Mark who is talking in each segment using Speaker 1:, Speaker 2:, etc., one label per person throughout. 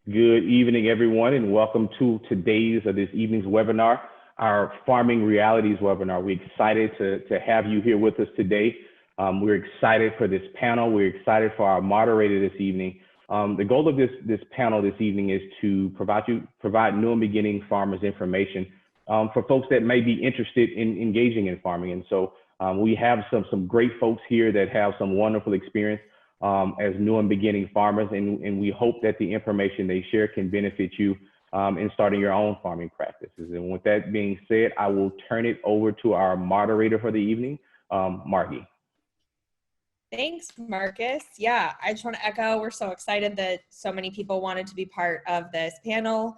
Speaker 1: Good evening, everyone, and welcome to this evening's webinar, our Farming Realities webinar. We're excited to have you here with us today. We're excited for this panel. We're excited for our moderator this evening. The goal of this panel this evening is to provide new and beginning farmers information for folks that may be interested in engaging in farming. And so we have some great folks here that have some wonderful experience as new and beginning farmers, and we hope that the information they share can benefit you in starting your own farming practices. And with that being said, I will turn it over to our moderator for the evening, Margie.
Speaker 2: Thanks, Marcus. Yeah, I just want to echo, we're so excited that so many people wanted to be part of this panel.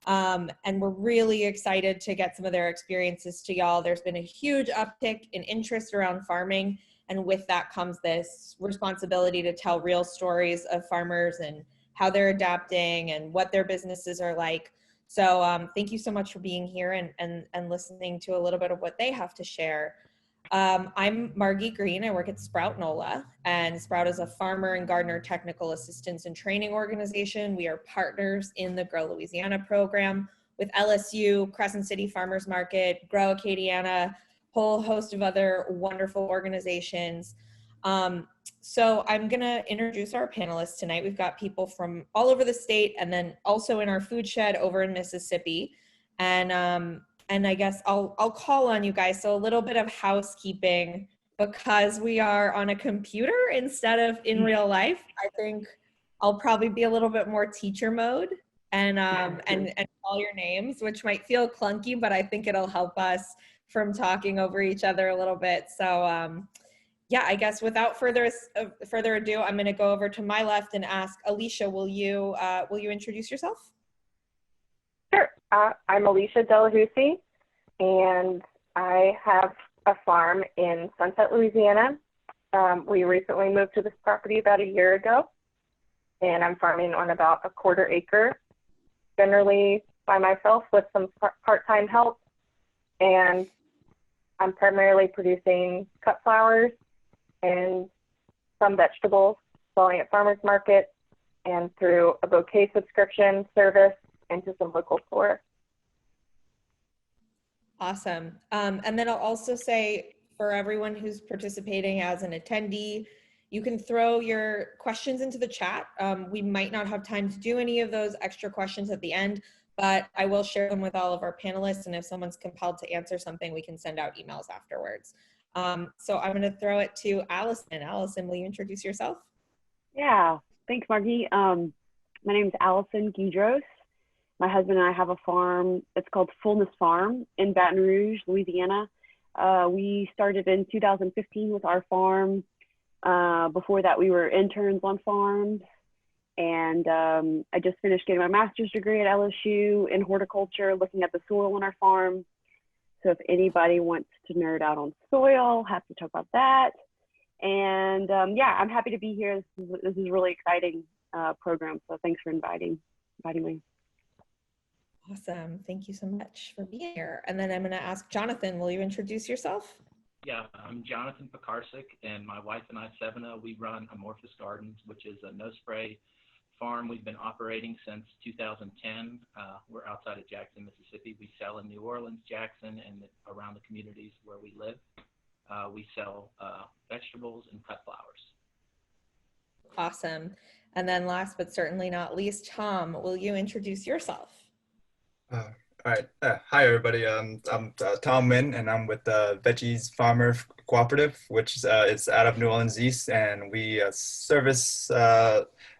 Speaker 2: And we're really excited to get some of their experiences to y'all. There's been a huge uptick in interest around farming, and with that comes this responsibility to tell real stories of farmers and how they're adapting and what their businesses are like. So thank you so much for being here and listening to a little bit of what they have to share. I'm Margie Green. I work at Sprout Nola, and Sprout is a farmer and gardener technical assistance and training organization. We are partners in the Grow Louisiana program with LSU, Crescent City Farmers Market, Grow Acadiana, whole host of other wonderful organizations. So I'm gonna introduce our panelists tonight. We've got people from all over the state and then also in our food shed over in Mississippi. And I guess I'll call on you guys. So a little bit of housekeeping, because we are on a computer instead of in real life. I think I'll probably be a little bit more teacher mode and call your names, which might feel clunky, but I think it'll help us from talking over each other a little bit. So yeah, I guess without further ado, I'm going to go over to my left and ask Alisha, will you introduce yourself?
Speaker 3: Sure. I'm Alisha Delahoussaye, and I have a farm in Sunset, Louisiana. We recently moved to this property about a year ago, and I'm farming on about a 1/4 acre, generally by myself with some part-time help. And I'm primarily producing cut flowers and some vegetables, selling at farmers market and through a bouquet subscription service into some local florists.
Speaker 2: Awesome. And then I'll also say for everyone who's participating as an attendee, you can throw your questions into the chat. We might not have time to do any of those extra questions at the end, but I will share them with all of our panelists. And if someone's compelled to answer something, we can send out emails afterwards. So I'm going to throw it to Allison. Allison, will you introduce yourself?
Speaker 4: Yeah, thanks, Margie. My name is Allison Guidroz. My husband and I have a farm. It's called Fullness Farm in Baton Rouge, Louisiana. We started in 2015 with our farm. Before that, we were interns on farms. And I just finished getting my master's degree at LSU in horticulture, looking at the soil on our farm. So if anybody wants to nerd out on soil, happy to talk about that. And yeah, I'm happy to be here. This is a really exciting program. So thanks for inviting me.
Speaker 2: Awesome. Thank you so much for being here. And then I'm going to ask Jonathan, will you introduce yourself?
Speaker 5: Yeah, I'm Jonathan Pekarsik, and my wife and I, Sevena, we run Amorphous Gardens, which is a no-spray farm. We've been operating since 2010. We're outside of Jackson, Mississippi. We sell in New Orleans, Jackson, and around the communities where we live. We sell vegetables and cut flowers.
Speaker 2: Awesome. And then last but certainly not least, Tom, will you introduce yourself?
Speaker 6: All right. Hi, everybody. I'm Tom Nguyen, and I'm with the VEGGI Farmer Cooperative, which is out of New Orleans East, and we service.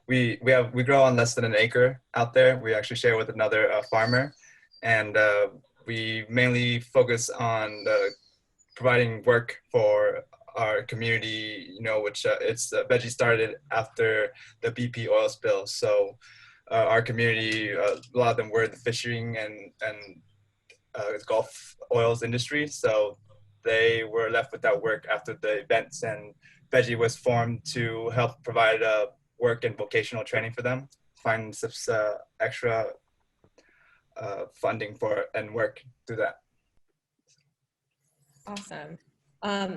Speaker 6: We grow on less than an acre out there. We actually share with another farmer, and we mainly focus on providing work for our community. You know, which VEGGI started after the BP oil spill, so. Our community, a lot of them were the fishing and Gulf oils industry, so they were left without work after the events, and VEGGI was formed to help provide work and vocational training for them, find some extra funding for and work through that.
Speaker 2: Awesome.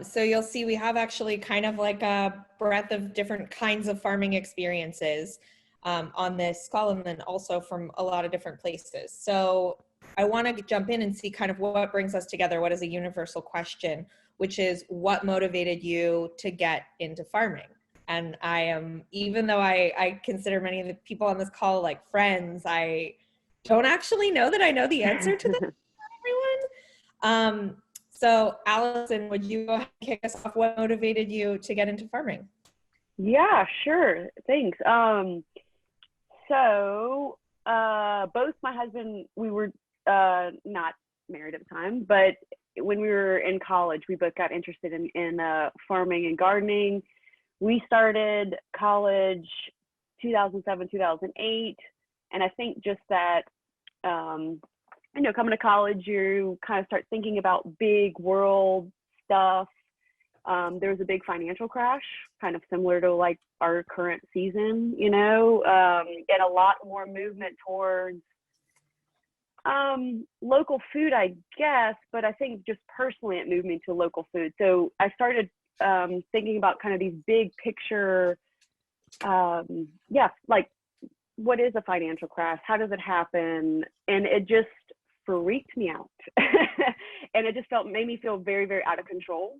Speaker 2: So you'll see we have actually kind of like a breadth of different kinds of farming experiences. on this call, and then also from a lot of different places. So I want to jump in and see kind of what brings us together. What is a universal question, which is what motivated you to get into farming? And I am, even though I consider many of the people on this call like friends, I don't actually know that I know the answer to this, everyone. So Allison, would you go ahead and kick us off? What motivated you to get into farming?
Speaker 4: Yeah, sure. Thanks. So both my husband, we were not married at the time, but when we were in college, we both got interested in farming and gardening. We started college 2007, 2008. And I think just that, coming to college, you kind of start thinking about big world stuff. There was a big financial crash, kind of similar to like our current season, and a lot more movement towards local food, I guess, but I think just personally it moved me to local food. So I started thinking about kind of these big picture, like what is a financial crash? How does it happen? And it just freaked me out. And it just made me feel very, very out of control.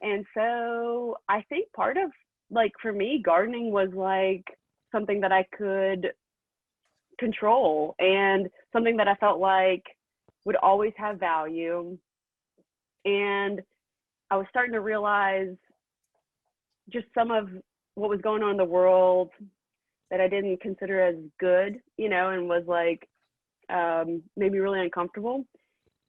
Speaker 4: And so I think part of, like, for me, gardening was like something that I could control and something that I felt like would always have value. And I was starting to realize just some of what was going on in the world that I didn't consider as good, and was like, made me really uncomfortable.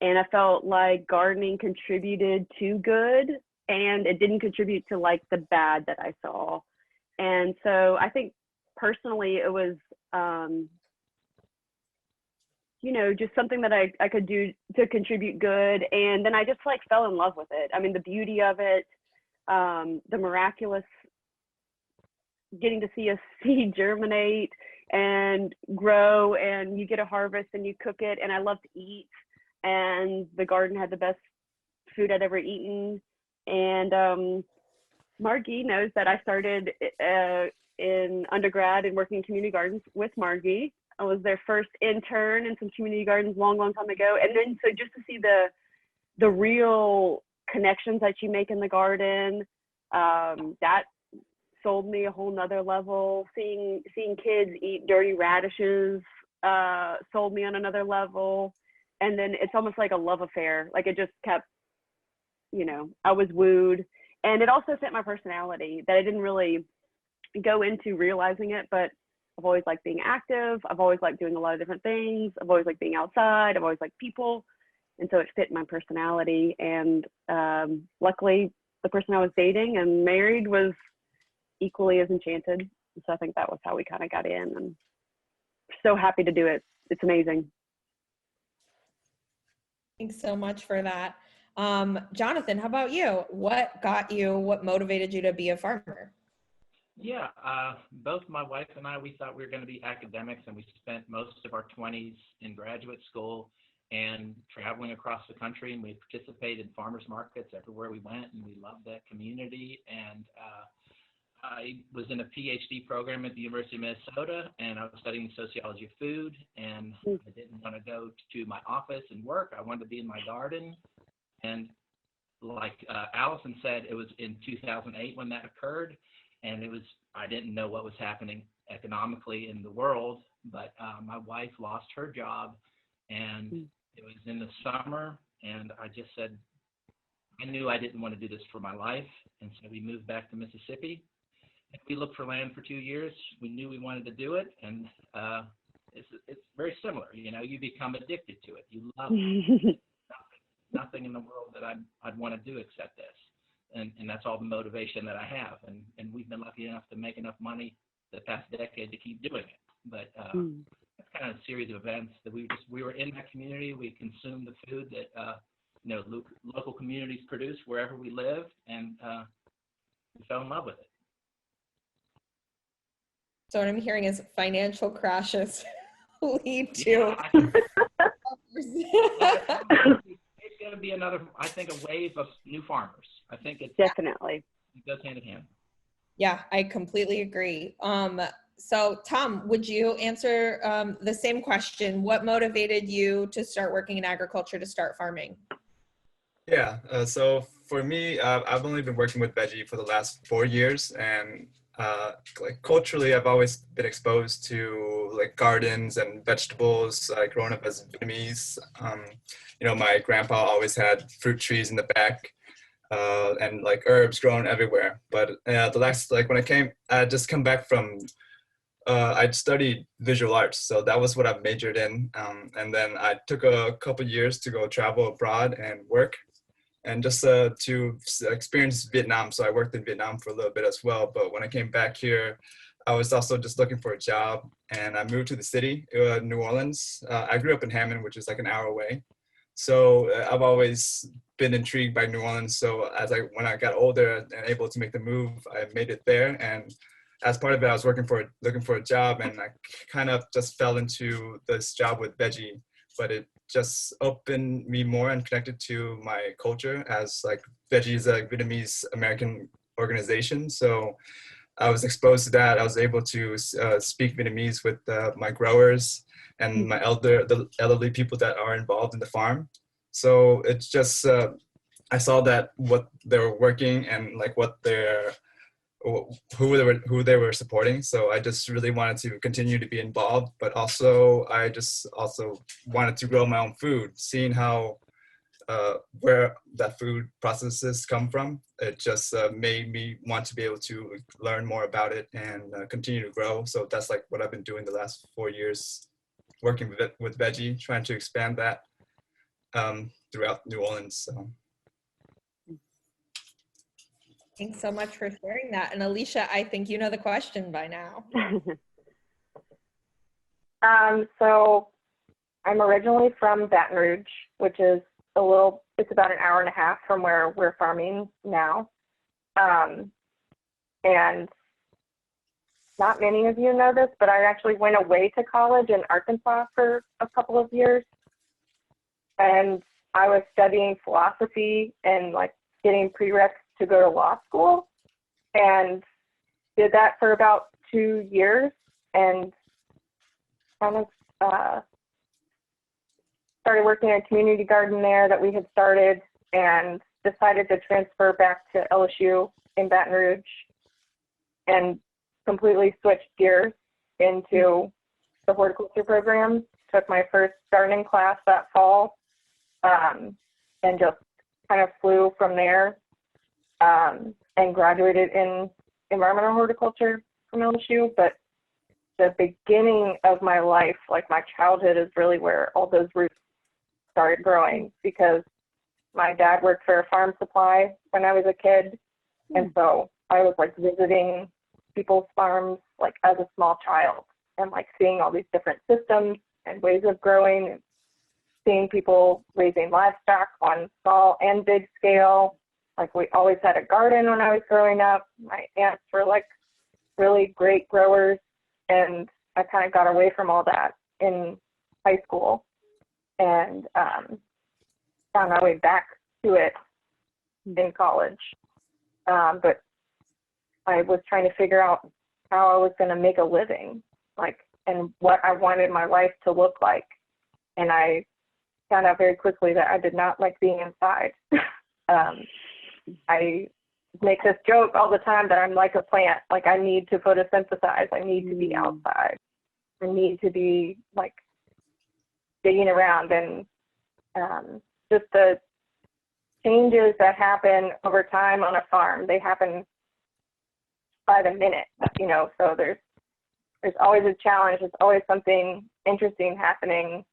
Speaker 4: And I felt like gardening contributed to good, and it didn't contribute to like the bad that I saw. And so I think personally it was, just something that I could do to contribute good. And then I just like fell in love with it. I mean, the beauty of it, the miraculous, getting to see a seed germinate and grow, and you get a harvest and you cook it. And I love to eat, and the garden had the best food I'd ever eaten. And Margie knows that I started in undergrad and working in community gardens with Margie. I was their first intern in some community gardens long time ago. And then so just to see the real connections that you make in the garden, that sold me a whole nother level. Seeing kids eat dirty radishes sold me on another level. And then it's almost like a love affair. Like it just kept, I was wooed. And it also fit my personality that I didn't really go into realizing it, but I've always liked being active. I've always liked doing a lot of different things. I've always liked being outside. I've always liked people. And so it fit my personality. And luckily, the person I was dating and married was equally as enchanted. So I think that was how we kind of got in, and so happy to do it. It's amazing.
Speaker 2: Thanks so much for that. Jonathan, how about you? What motivated you to be a farmer?
Speaker 5: Yeah, both my wife and I, we thought we were going to be academics, and we spent most of our 20s in graduate school and traveling across the country, and we participated in farmers markets everywhere we went, and we loved that community. And I was in a PhD program at the University of Minnesota, and I was studying sociology of food, and I didn't want to go to my office and work. I wanted to be in my garden. And like Allison said, it was in 2008 when that occurred. And I didn't know what was happening economically in the world, but my wife lost her job, and it was in the summer, and I just said, I knew I didn't want to do this for my life. And so we moved back to Mississippi, and we looked for land for 2 years. We knew we wanted to do it. And it's very similar. You become addicted to it. You love it. Nothing in the world that I'd want to do except this. And that's all the motivation that I have. And we've been lucky enough to make enough money the past decade to keep doing it. But it's kind of a series of events that we were in that community. We consumed the food that local communities produce wherever we lived, and we fell in love with it.
Speaker 2: So what I'm hearing is financial crashes lead to.
Speaker 5: It's going to be another, I think, a wave of new farmers. I think it
Speaker 4: definitely
Speaker 5: goes hand in hand.
Speaker 2: Yeah, I completely agree. So Tom, would you answer the same question? What motivated you to start working in agriculture, to start farming?
Speaker 6: Yeah, so for me, I've only been working with VEGGI for the last 4 years, and like culturally, I've always been exposed to like gardens and vegetables. Growing up as Vietnamese, my grandpa always had fruit trees in the back, and like herbs growing everywhere. But when I just come back from I'd studied visual arts, so that was what I majored in. And then I took a couple years to go travel abroad and work, and just to experience Vietnam. So I worked in Vietnam for a little bit as well. But when I came back here, I was also just looking for a job, and I moved to the city, New Orleans. I grew up in Hammond, which is like an hour away. So I've always been intrigued by New Orleans. So when I got older and able to make the move, I made it there. And as part of it, I was looking for a job, and I kind of just fell into this job with VEGGI, but it just opened me more and connected to my culture, as like VEGGI is a Vietnamese American organization. So I was exposed to that. I was able to speak Vietnamese with my growers and the elderly people that are involved in the farm. So it's just, I saw that what they were working and like who they were supporting. So I just really wanted to continue to be involved, but also I just also wanted to grow my own food, seeing how where that food processes come from. It just made me want to be able to learn more about it and continue to grow. So that's like what I've been doing the last 4 years, working with VEGGI, trying to expand that throughout New Orleans. So.
Speaker 2: Thanks so much for sharing that. And Alisha, I think you know the question by now.
Speaker 3: So I'm originally from Baton Rouge, which is it's about an hour and a half from where we're farming now. And not many of you know this, but I actually went away to college in Arkansas for a couple of years. And I was studying philosophy and like getting prereqs to go to law school, and did that for about 2 years, and kind of started working in a community garden there that we had started, and decided to transfer back to LSU in Baton Rouge and completely switched gears into the horticulture program. Took my first gardening class that fall, and just kind of flew from there. And graduated in environmental horticulture from LSU. But the beginning of my life, like my childhood, is really where all those roots started growing, because my dad worked for a farm supply when I was a kid. And so I was like visiting people's farms like as a small child, and like seeing all these different systems and ways of growing, and seeing people raising livestock on small and big scale. Like we always had a garden when I was growing up. My aunts were like really great growers, and I kind of got away from all that in high school, and found my way back to it in college. But I was trying to figure out how I was going to make a living, like, and what I wanted my life to look like. And I found out very quickly that I did not like being inside. I make this joke all the time that I'm like a plant. Like I need to photosynthesize. I need to be outside. I need to be like digging around, and just the changes that happen over time on a farm, they happen by the minute, so there's always a challenge. There's always something interesting happening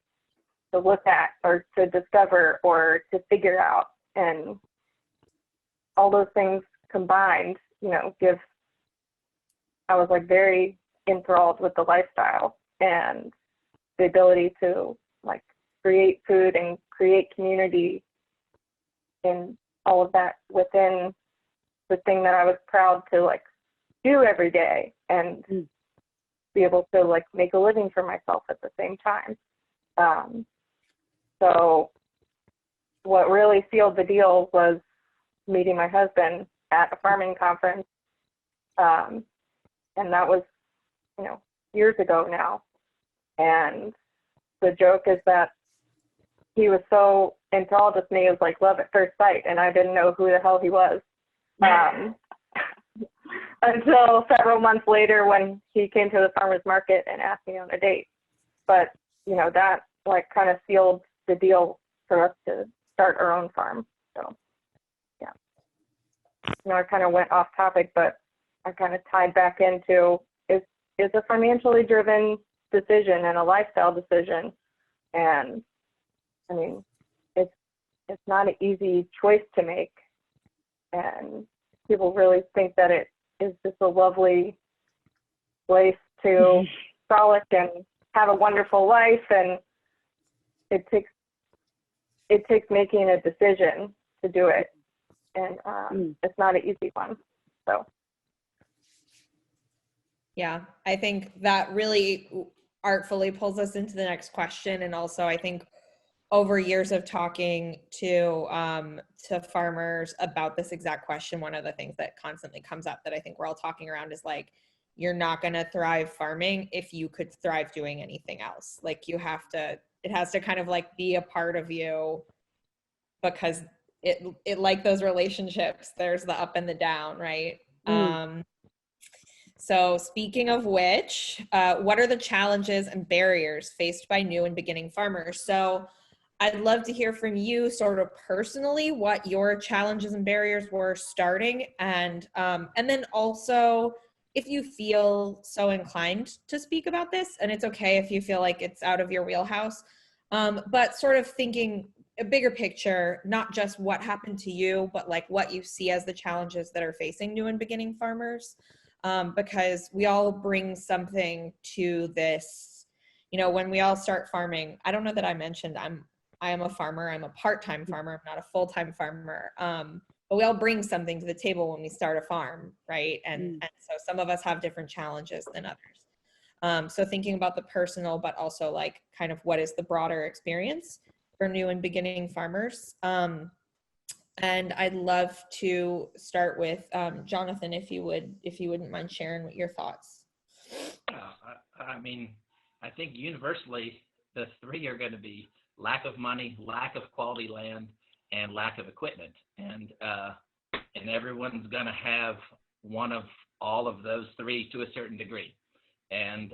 Speaker 3: to look at or to discover or to figure out. And all those things combined, I was like very enthralled with the lifestyle and the ability to like create food and create community and all of that within the thing that I was proud to like do every day, and be able to like make a living for myself at the same time. So what really sealed the deal was meeting my husband at a farming conference. And that was years ago now. And the joke is that he was so enthralled with me, it was like love at first sight, and I didn't know who the hell he was. Until several months later when he came to the farmer's market and asked me on a date. But, that like kind of sealed the deal for us to start our own farm. So, yeah. I kind of went off topic, but I kind of tied back into it's a financially driven decision and a lifestyle decision. And I mean, it's not an easy choice to make. And people really think that it is just a lovely place to frolic and have a wonderful life, and it takes making a decision to do it, and it's not an easy one. So
Speaker 2: yeah, I think that really artfully pulls us into the next question. And also I think over years of talking to farmers about this exact question, one of the things that constantly comes up that I think we're all talking around is like, you're not going to thrive farming if you could thrive doing anything else. Like it has to kind of like be a part of you, because it like those relationships, there's the up and the down, right? So speaking of which, what are the challenges and barriers faced by new and beginning farmers? So I'd love to hear from you sort of personally what your challenges and barriers were starting, and then also if you feel so inclined to speak about this, and it's okay if you feel like it's out of your wheelhouse, but sort of thinking a bigger picture, not just what happened to you, but like what you see as the challenges that are facing new and beginning farmers, because we all bring something to this. When we all start farming, I don't know that I mentioned I am a farmer. I'm a part-time farmer. I'm not a full-time farmer. But we all bring something to the table when we start a farm, right? And so some of us have different challenges than others. So thinking about the personal, but also like kind of what is the broader experience for new and beginning farmers. And I'd love to start with Jonathan, if you wouldn't mind sharing your thoughts.
Speaker 5: I mean, I think universally the three are going to be lack of money, lack of quality land, and lack of equipment. And everyone's going to have one of all of those three to a certain degree. And,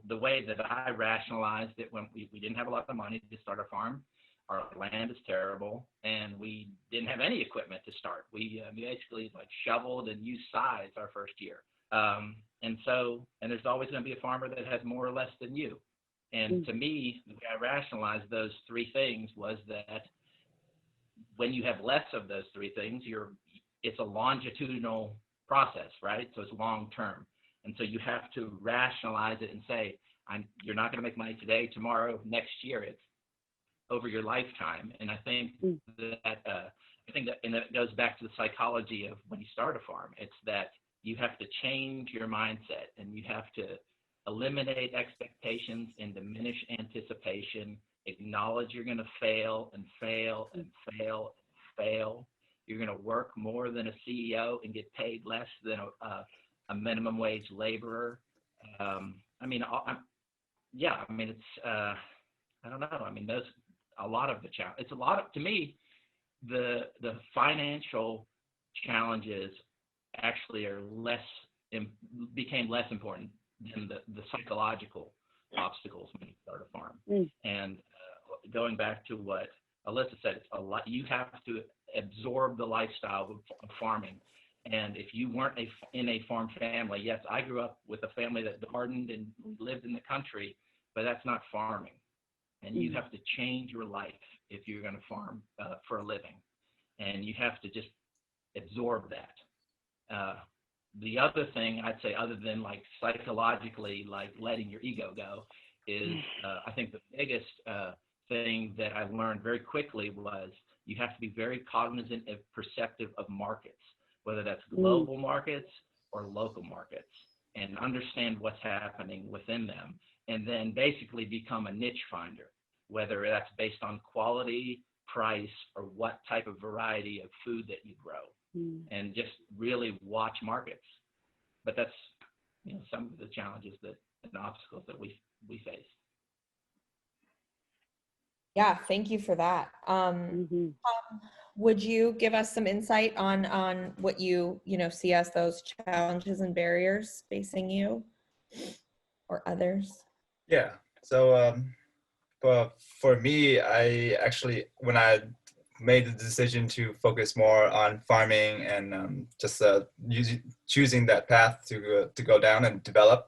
Speaker 5: the way that I rationalized it when we didn't have a lot of money to start a farm, our land is terrible, and we didn't have any equipment to start. We basically like shoveled and used scythes our first year. And there's always going to be a farmer that has more or less than you. And to me, the way I rationalized those three things was that when you have less of those three things, it's a longitudinal process, right? So it's long term. And so you have to rationalize it and say, you're not going to make money today, tomorrow, next year. It's over your lifetime. And I think that goes back to the psychology of when you start a farm. It's that you have to change your mindset, and you have to eliminate expectations and diminish anticipation. Acknowledge you're going to fail and fail and fail and fail. You're going to work more than a CEO and get paid less than a minimum wage laborer. It's I don't know. I mean, a lot of the challenge. It's a lot of, to me, the financial challenges actually became less important than the psychological obstacles when you start a farm. And going back to what Alyssa said, it's a lot. You have to absorb the lifestyle of farming. And if you weren't in a farm family, yes, I grew up with a family that gardened and lived in the country, but that's not farming. And you have to change your life if you're going to farm for a living. And you have to just absorb that. The other thing I'd say, other than like psychologically, like letting your ego go, is I think the biggest thing that I learned very quickly was you have to be very cognizant and perceptive of markets, whether that's global markets or local markets, and understand what's happening within them. And then basically become a niche finder, whether that's based on quality, price, or what type of variety of food that you grow. And just really watch markets. But some of the challenges and obstacles that we face.
Speaker 2: Yeah, thank you for that. Would you give us some insight on what you see as those challenges and barriers facing you or others?
Speaker 6: Yeah. So for me, I actually, when I made the decision to focus more on farming and choosing that path to go down and develop,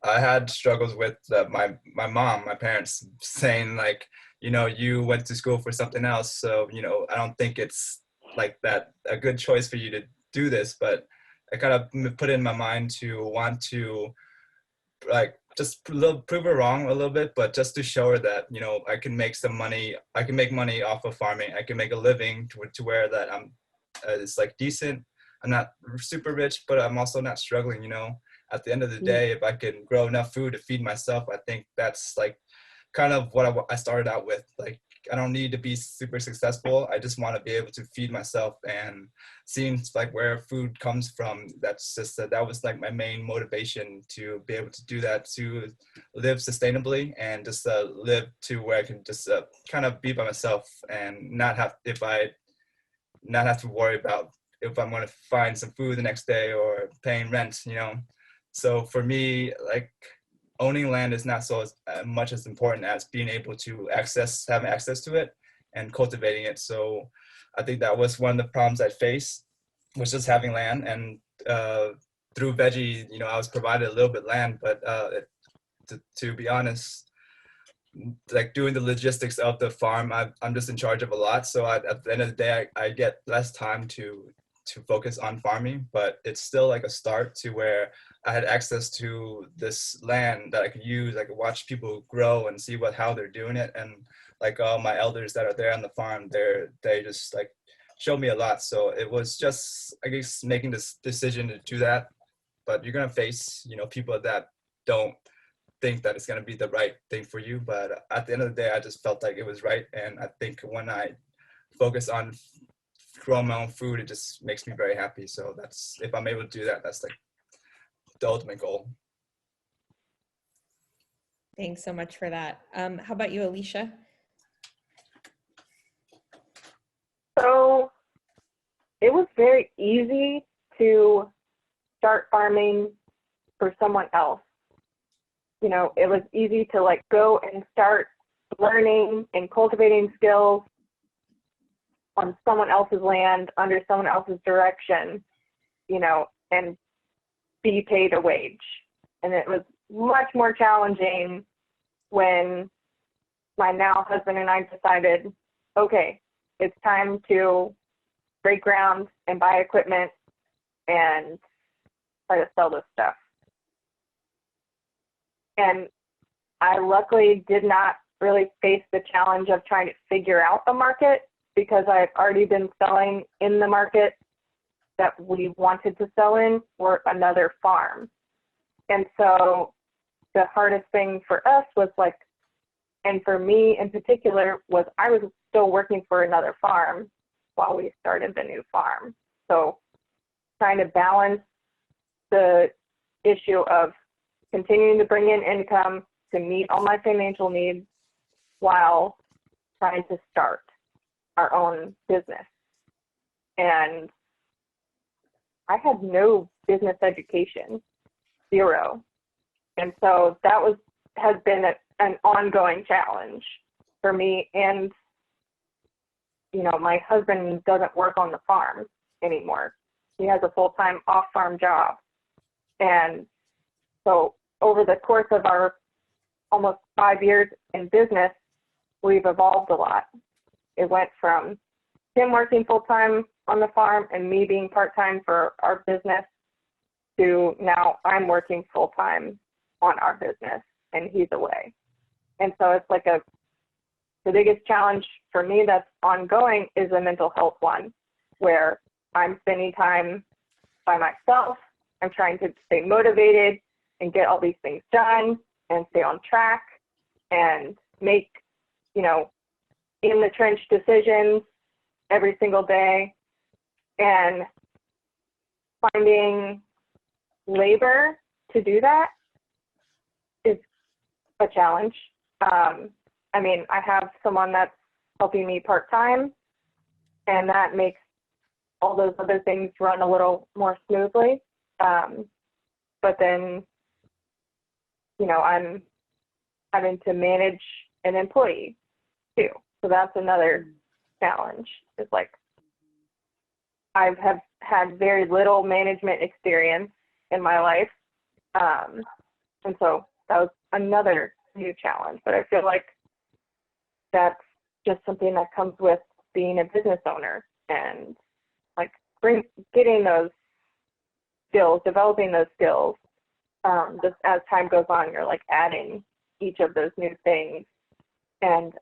Speaker 6: I had struggles with my mom, my parents saying like, you went to school for something else, so I don't think it's like that a good choice for you to do this. But I kind of put it in my mind to want to like just prove her wrong a little bit, but just to show her that I can make some money, I can make money off of farming, I can make a living to where that I'm it's like decent. I'm not super rich, but I'm also not struggling. At the end of the day, if I can grow enough food to feed myself, I think that's like kind of what I started out with. Like, I don't need to be super successful. I just want to be able to feed myself, and seeing like where food comes from. That's just that was like my main motivation to be able to do that, to live sustainably and just live to where I can just kind of be by myself and not have to worry about if I'm going to find some food the next day or paying rent. So for me, like, owning land is not so much as important as being able to have access to it and cultivating it. So I think that was one of the problems I faced, was just having land. And through VEGGI, I was provided a little bit of land, but to be honest, like doing the logistics of the farm, I'm just in charge of a lot. So at the end of the day, I get less time to focus on farming, but it's still like a start to where I had access to this land that I could use. I could watch people grow and see how they're doing it. And like all my elders that are there on the farm, they just like showed me a lot. So it was just, I guess, making this decision to do that. But you're going to face, people that don't think that it's going to be the right thing for you. But at the end of the day, I just felt like it was right. And I think when I focus on growing my own food, it just makes me very happy. So that's, if I'm able to do that, that's like the ultimate goal.
Speaker 2: Thanks so much for that. How about you, Alisha?
Speaker 3: So it was very easy to start farming for someone else. It was easy to like go and start learning and cultivating skills on someone else's land, under someone else's direction, and be paid a wage. And it was much more challenging when my now husband and I decided, okay, it's time to break ground and buy equipment and try to sell this stuff. And I luckily did not really face the challenge of trying to figure out a market, because I've already been selling in the market that we wanted to sell in for another farm. And so the hardest thing for us was like, and for me in particular, was I was still working for another farm while we started the new farm. So trying to balance the issue of continuing to bring in income to meet all my financial needs while trying to start our own business. And I had no business education, zero. And so that has been an ongoing challenge for me. And, my husband doesn't work on the farm anymore. He has a full-time off-farm job. And so over the course of our almost 5 years in business, we've evolved a lot. It went from him working full-time on the farm and me being part-time for our business to now I'm working full-time on our business and he's away. And so it's like the biggest challenge for me that's ongoing is a mental health one, where I'm spending time by myself. I'm trying to stay motivated and get all these things done and stay on track and make, in the trench decisions every single day, and finding labor to do that is a challenge. I mean, I have someone that's helping me part-time, and that makes all those other things run a little more smoothly. But then, you know, I'm having to manage an employee too. So that's another challenge. It's like, I have had very little management experience in my life. And so that was another new challenge, but I feel like that's just something that comes with being a business owner, and like getting those skills, developing those skills. Just as time goes on, you're like adding each of those new things, and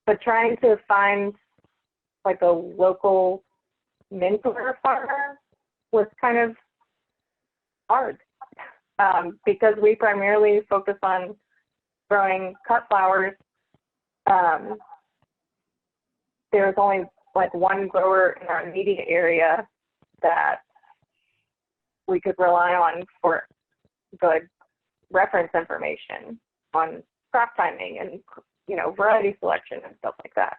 Speaker 3: but trying to find like a local mentor farmer was kind of hard, because we primarily focus on growing cut flowers. There's only like one grower in our immediate area that we could rely on for good reference information on crop timing and, you know, variety selection and stuff like that.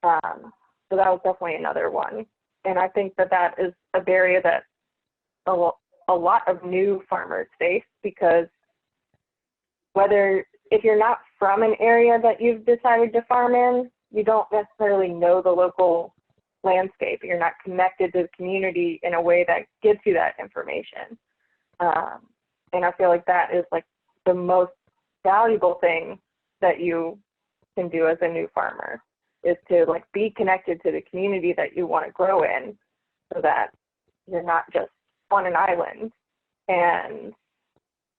Speaker 3: So that was definitely another one. And I think that that is a barrier that a lot of new farmers face, because if you're not from an area that you've decided to farm in, you don't necessarily know the local landscape. You're not connected to the community in a way that gives you that information. And I feel like that is like the most valuable thing that you can do as a new farmer, is to like be connected to the community that you want to grow in, so that you're not just on an island. And,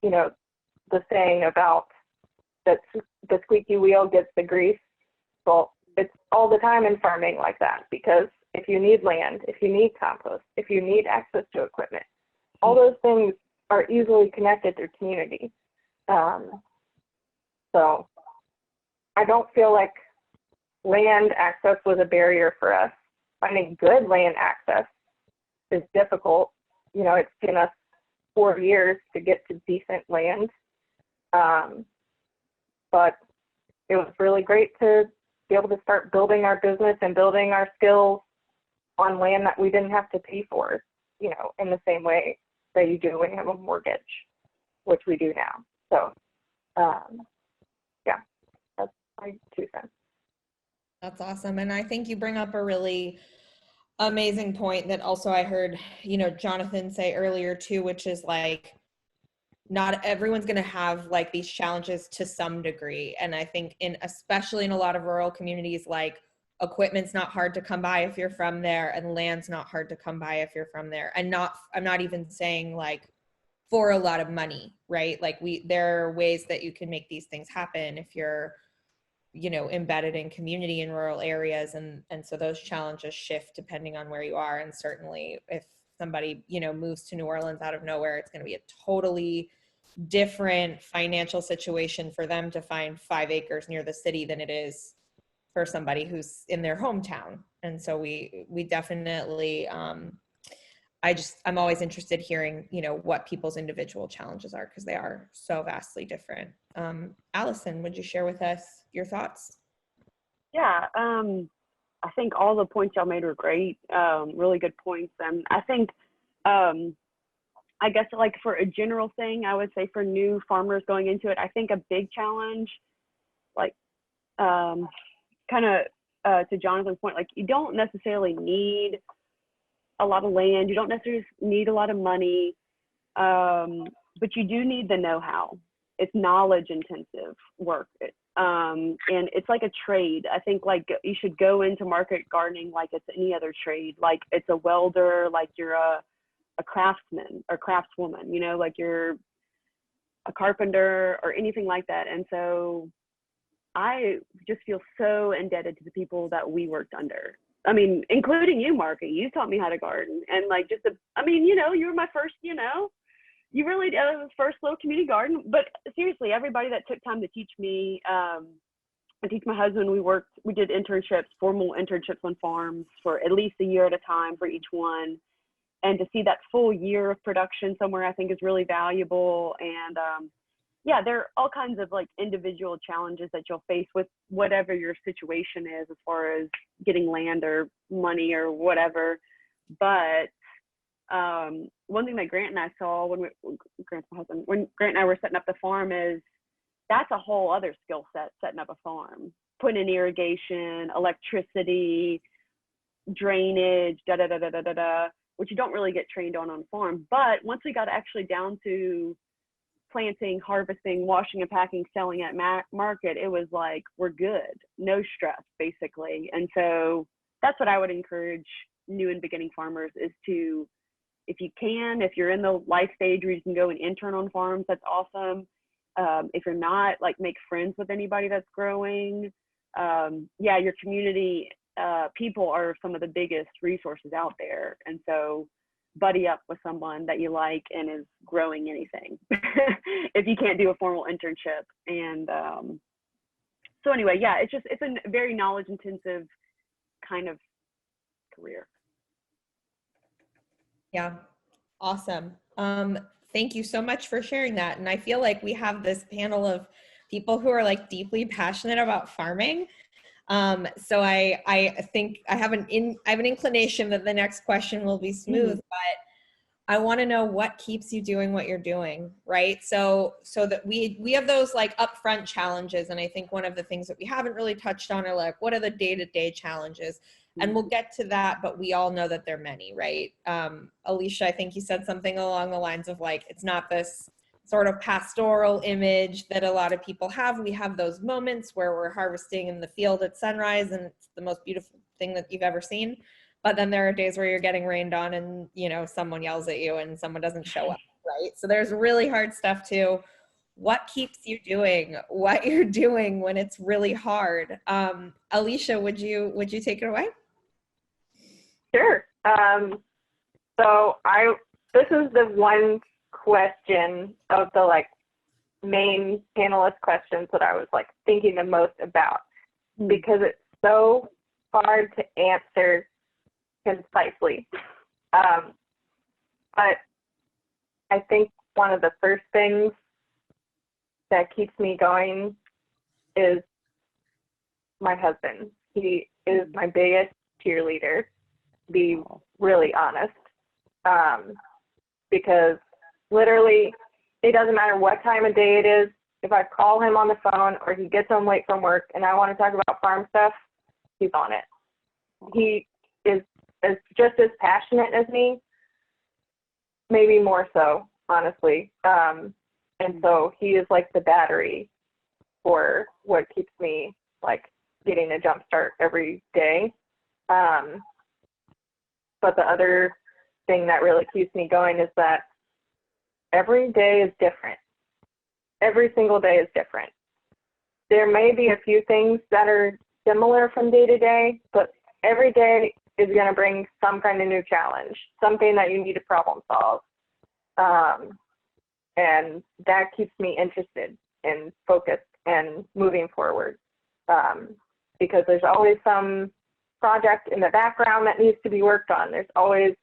Speaker 3: you know, the saying about that the squeaky wheel gets the grease, well, it's all the time in farming like that, because if you need land, if you need compost, if you need access to equipment, all those things are easily connected through community. So I don't feel like land access was a barrier for us. Finding good land access is difficult. You know, it's taken us 4 years to get to decent land. But it was really great to be able to start building our business and building our skills on land that we didn't have to pay for, you know, in the same way that you do when you have a mortgage, which we do now. So, yeah, that's my 2 cents.
Speaker 2: That's awesome. And I think you bring up a really amazing point that also I heard, you know, Jonathan say earlier too, which is like, not everyone's going to have like these challenges to some degree. And I think especially in a lot of rural communities, like equipment's not hard to come by if you're from there, and land's not hard to come by if you're from there. And I'm not even saying like for a lot of money, right? Like there are ways that you can make these things happen if you're, you know, embedded in community in rural areas. And so those challenges shift depending on where you are. And certainly if somebody, you know, moves to New Orleans out of nowhere, it's going to be a totally different financial situation for them to find 5 acres near the city than it is for somebody who's in their hometown. And so we definitely, I'm always interested hearing, you know, what people's individual challenges are, because they are so vastly different. Allison, would you share with us your thoughts?
Speaker 4: Yeah, I think all the points y'all made were great, really good points. And I think, I guess like for a general thing, I would say for new farmers going into it, I think a big challenge, like kind of to Jonathan's point, like you don't necessarily need a lot of land, you don't necessarily need a lot of money, but you do need the know-how. It's knowledge intensive work. And it's like a trade. I think like you should go into market gardening like it's any other trade, like it's a welder, like you're a craftsman or craftswoman, you know, like you're a carpenter or anything like that. And so I just feel so indebted to the people that we worked under. I mean, including you, Marky. You taught me how to garden, and like I mean, you know, you were my first, you know, you really did the first little community garden. But seriously, everybody that took time to teach me, I teach my husband, we did internships, formal internships on farms for at least a year at a time for each one. And to see that full year of production somewhere, I think is really valuable. And yeah, there are all kinds of like individual challenges that you'll face with whatever your situation is as far as getting land or money or whatever. But one thing that Grant and I saw when Grant's my husband, when Grant and I were setting up the farm is that's a whole other skill set, setting up a farm, putting in irrigation, electricity, drainage, which you don't really get trained on farm. But once we got actually down to planting, harvesting, washing and packing, selling at market, it was like, we're good, no stress, basically. And so that's what I would encourage new and beginning farmers is to, if you can, if you're in the life stage where you can go and intern on farms, that's awesome. If you're not, like, make friends with anybody that's growing. Yeah, your community people are some of the biggest resources out there. And so buddy up with someone that you like and is growing anything if you can't do a formal internship. And so anyway, yeah, it's a very knowledge intensive kind of career.
Speaker 2: Yeah, awesome. Thank you so much for sharing that. And I feel like we have this panel of people who are like deeply passionate about farming. So I think I have an inclination that the next question will be smooth, but I want to know what keeps you doing what you're doing, right? So that we have those like upfront challenges. And I think one of the things that we haven't really touched on are like, what are the day-to-day challenges? And we'll get to that, but we all know that there are many, right? Alisha, I think you said something along the lines of like, it's not this sort of pastoral image that a lot of people have. We have those moments where we're harvesting in the field at sunrise and it's the most beautiful thing that you've ever seen. But then there are days where you're getting rained on and, you know, someone yells at you and someone doesn't show up, right? So there's really hard stuff too. What keeps you doing what you're doing when it's really hard? Alisha, would you take it away?
Speaker 3: Sure. So this is the one question of the like main panelist questions that I was like thinking the most about because it's so hard to answer concisely. But I think one of the first things that keeps me going is my husband. He is my biggest cheerleader, to be really honest, because literally it doesn't matter what time of day it is. If I call him on the phone or he gets home late from work and I want to talk about farm stuff, he's on it. He is just as passionate as me, maybe more so, honestly. And so he is like the battery for what keeps me like getting a jump start every day. But the other thing that really keeps me going is that every day is different. Every single day is different. There may be a few things that are similar from day to day, but every day is going to bring some kind of new challenge, something that you need to problem solve. And that keeps me interested and focused and moving forward. Because there's always some project in the background that needs to be worked on. There's always,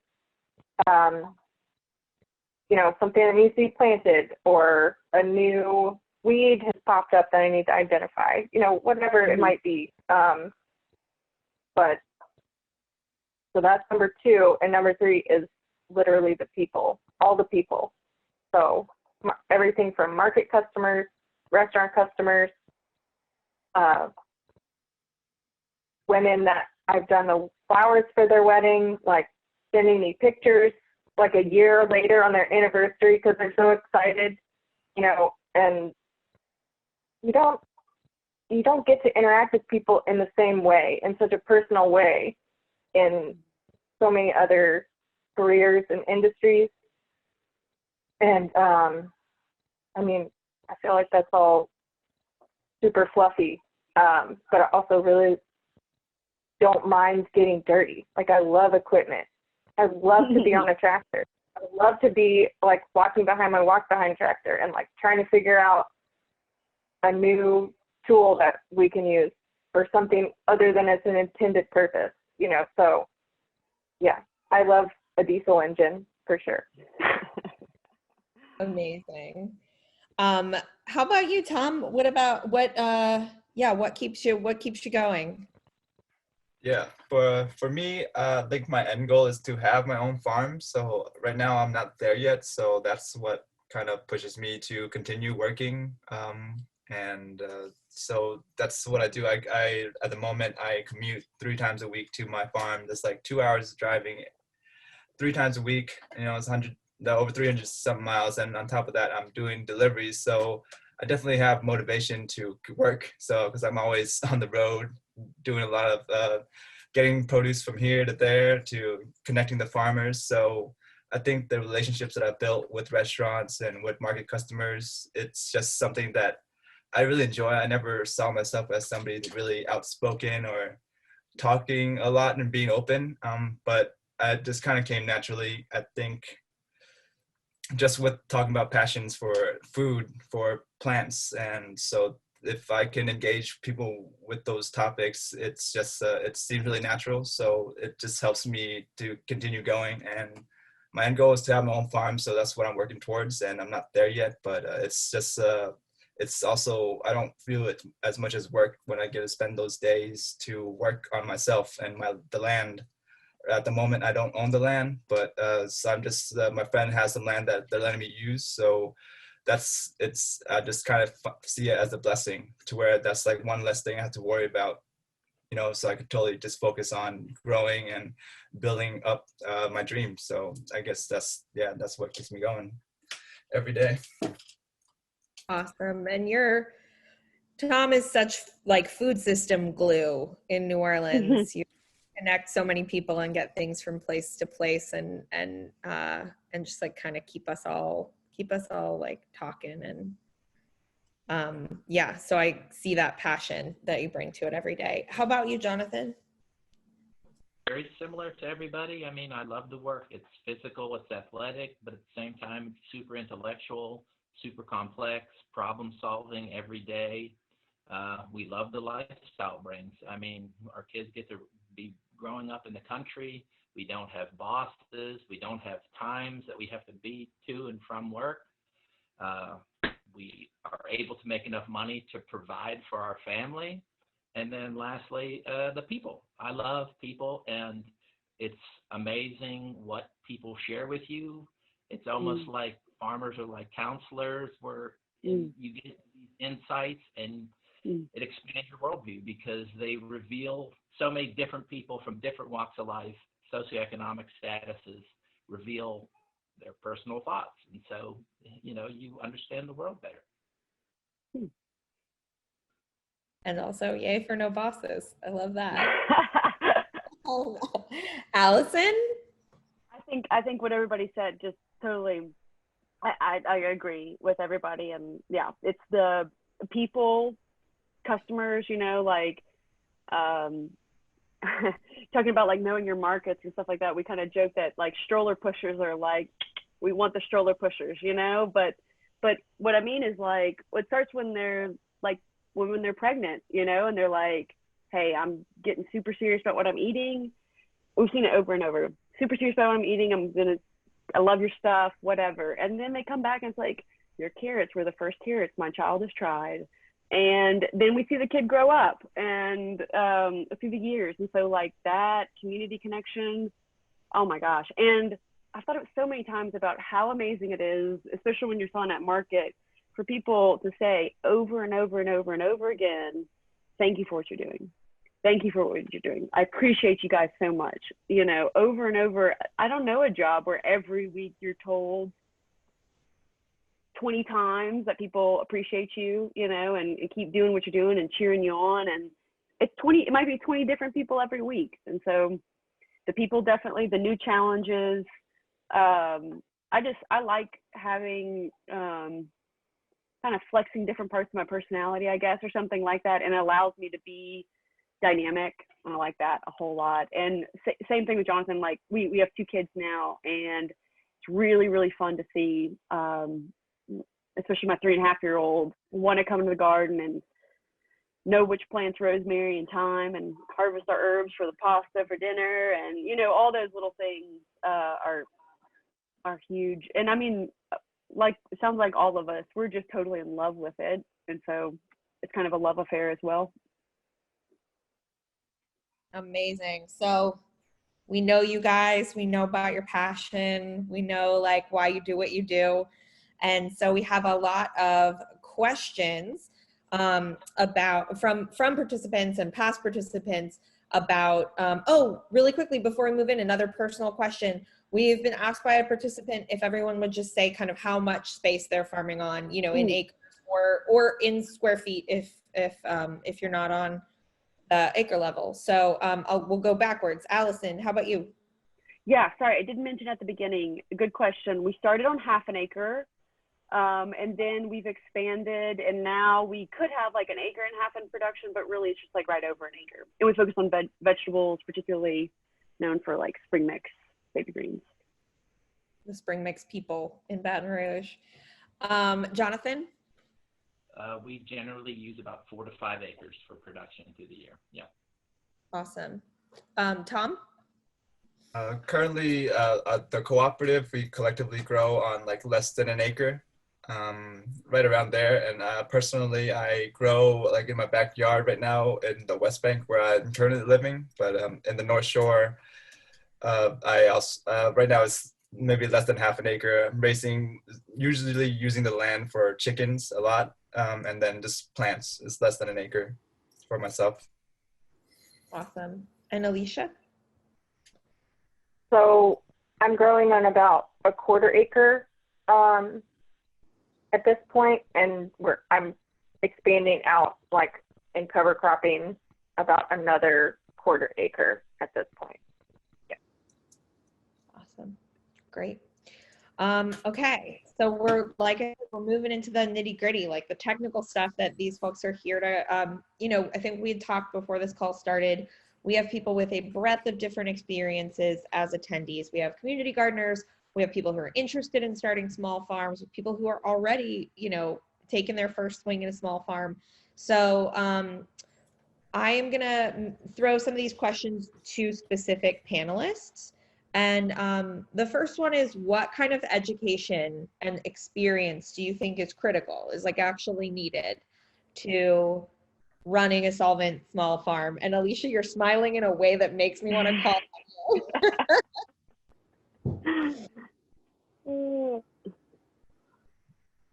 Speaker 3: something that needs to be planted, or a new weed has popped up that I need to identify, whatever it might be. But so that's number 2. And number 3 is literally the people, all the people. So everything from market customers, restaurant customers, women that I've done the flowers for their wedding, like sending me pictures like a year later on their anniversary because they're so excited, and you don't get to interact with people in the same way, in such a personal way, in so many other careers and industries. And I feel like that's all super fluffy, but I also really don't mind getting dirty. Like, I love equipment. I love to be on a tractor. I love to be like walking behind my walk behind tractor and like trying to figure out a new tool that we can use for something other than its an intended purpose, So yeah, I love a diesel engine for sure.
Speaker 2: Amazing. How about you, Tom? What keeps you going?
Speaker 6: Yeah, for me, I think my end goal is to have my own farm. So right now I'm not there yet. So that's what kind of pushes me to continue working. So that's what I do. I at the moment I commute 3 times a week to my farm. That's like 2 hours driving 3 times a week. It's over 300 some miles, and on top of that, I'm doing deliveries. So I definitely have motivation to work. So because I'm always on the road doing a lot of getting produce from here to there to connecting the farmers. So I think the relationships that I've built with restaurants and with market customers, it's just something that I really enjoy. I never saw myself as somebody really outspoken or talking a lot and being open, but it just kind of came naturally. I think just with talking about passions for food, for plants, and so if I can engage people with those topics, it's just it seems really natural. So it just helps me to continue going. And my end goal is to have my own farm, so that's what I'm working towards. And I'm not there yet, but it's just it's also, I don't feel it as much as work when I get to spend those days to work on myself and the land. At the moment, I don't own the land, but so I'm just my friend has some land that they're letting me use. So I just kind of see it as a blessing, to where that's like one less thing I have to worry about, so I could totally just focus on growing and building up my dreams. So I guess that's what keeps me going every day.
Speaker 2: Awesome. And Tom is such like food system glue in New Orleans. You connect so many people and get things from place to place, and just like kind of keep us all like talking. And so I see that passion that you bring to it every day. How about you, Jonathan?
Speaker 5: Very similar to everybody. I mean, I love the work. It's physical, it's athletic, but at the same time, it's super intellectual, super complex, problem solving every day. We love the lifestyle brings. I mean, our kids get to be growing up in the country. We don't have bosses. We don't have times that we have to be to and from work. We are able to make enough money to provide for our family. And then lastly, the people. I love people, and it's amazing what people share with you. It's almost like farmers are like counselors, where you get these insights, and it expands your worldview, because they reveal so many different people from different walks of life, socioeconomic statuses, reveal their personal thoughts. And so, you understand the world better.
Speaker 2: And also, yay for no bosses. I love that. Allison?
Speaker 4: I think what everybody said, just totally, I agree with everybody. And yeah, it's the people, customers, like talking about like knowing your markets and stuff like that. We kind of joke that like stroller pushers are like, we want the stroller pushers, but what I mean is like, it starts when they're like, when they're pregnant, and they're like, hey, I'm getting super serious about what I'm eating. We've seen it over and over. Super serious about what I'm eating. I love your stuff, whatever. And then they come back and it's like, your carrots were the first carrots my child has tried. And then we see the kid grow up and through the years. And so like that community connection, oh my gosh. And I've thought of so many times about how amazing it is, especially when you're selling at market, for people to say over and over and over and over again, thank you for what you're doing. Thank you for what you're doing. I appreciate you guys so much. Over and over. I don't know a job where every week you're told 20 times that people appreciate you, and keep doing what you're doing and cheering you on. And it might be 20 different people every week. And so the people, definitely the new challenges. I like having, kind of flexing different parts of my personality, I guess, or something like that. And it allows me to be dynamic. And I like that a whole lot. And same thing with Jonathan, like we have 2 kids now, and it's really, really fun to see, especially my 3.5-year-old want to come to the garden and know which plants rosemary and thyme, and harvest our herbs for the pasta for dinner, and you know, all those little things are huge. And I mean, like, it sounds like all of us, we're just totally in love with it, and so it's kind of a love affair as well.
Speaker 2: Amazing. So we know you guys, we know about your passion, we know like why you do what you do. And so we have a lot of questions about from participants and past participants about, oh, really quickly before we move in, another personal question. We've been asked by a participant if everyone would just say kind of how much space they're farming on, you know, in acres or in square feet if you're not on the acre level. So we'll go backwards. Allison, how about you?
Speaker 4: Yeah, sorry, I didn't mention at the beginning. Good question. We started on half an acre, and then we've expanded, and now we could have like an acre and a half in production, but really it's just like right over an acre. And we focus on vegetables, particularly known for like spring mix, baby greens.
Speaker 2: The spring mix people in Baton Rouge. Jonathan?
Speaker 5: We generally use about 4 to 5 acres for production through the year. Yeah.
Speaker 2: Awesome. Tom?
Speaker 6: Currently, at the cooperative, we collectively grow on like less than an acre, right around there. And personally, I grow like in my backyard right now in the West Bank where I'm currently living. But in the North Shore, I also right now it's maybe less than half an acre. I'm usually using the land for chickens a lot, and then just plants is less than an acre for myself.
Speaker 2: Awesome. And Alisha?
Speaker 3: So I'm growing on about a quarter acre at this point, and I'm expanding out like in cover cropping about another quarter acre at this point. Yeah.
Speaker 2: Awesome. Great. Okay, so we're moving into the nitty gritty, like the technical stuff that these folks are here to, you know, I think we had talked before this call started. We have people with a breadth of different experiences as attendees. We have community gardeners, we have people who are interested in starting small farms, people who are already, you know, taking their first swing in a small farm. So I am gonna throw some of these questions to specific panelists. And the first one is, what kind of education and experience do you think is critical, is like actually needed to running a solvent small farm? And Alisha, you're smiling in a way that makes me want to call you.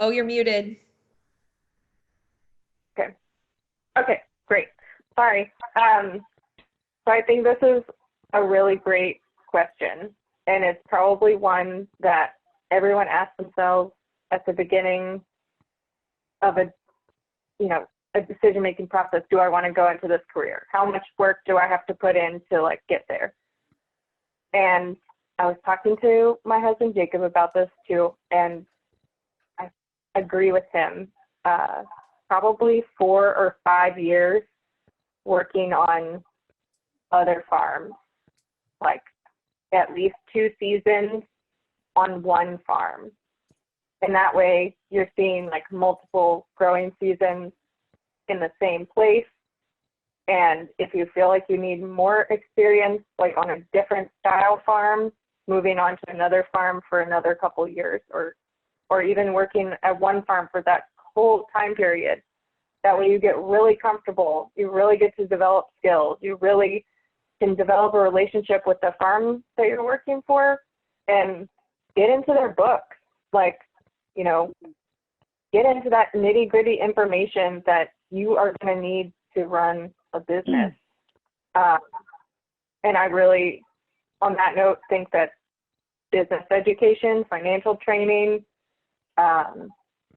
Speaker 2: Oh, you're muted.
Speaker 3: Okay, great. Sorry. So I think this is a really great question, and it's probably one that everyone asks themselves at the beginning of a decision-making process. Do I want to go into this career? How much work do I have to put in to like get there? And I was talking to my husband Jacob about this too, and I agree with him. Probably 4 or 5 years working on other farms, like at least 2 seasons on one farm. And that way you're seeing like multiple growing seasons in the same place. And if you feel like you need more experience, like on a different style farm, moving on to another farm for another couple years, or even working at one farm for that whole time period. That way you get really comfortable, you really get to develop skills, you really can develop a relationship with the farm that you're working for, and get into their books. Like, you know, get into that nitty gritty information that you are going to need to run a business. And I really, on that note, think that business education, financial training,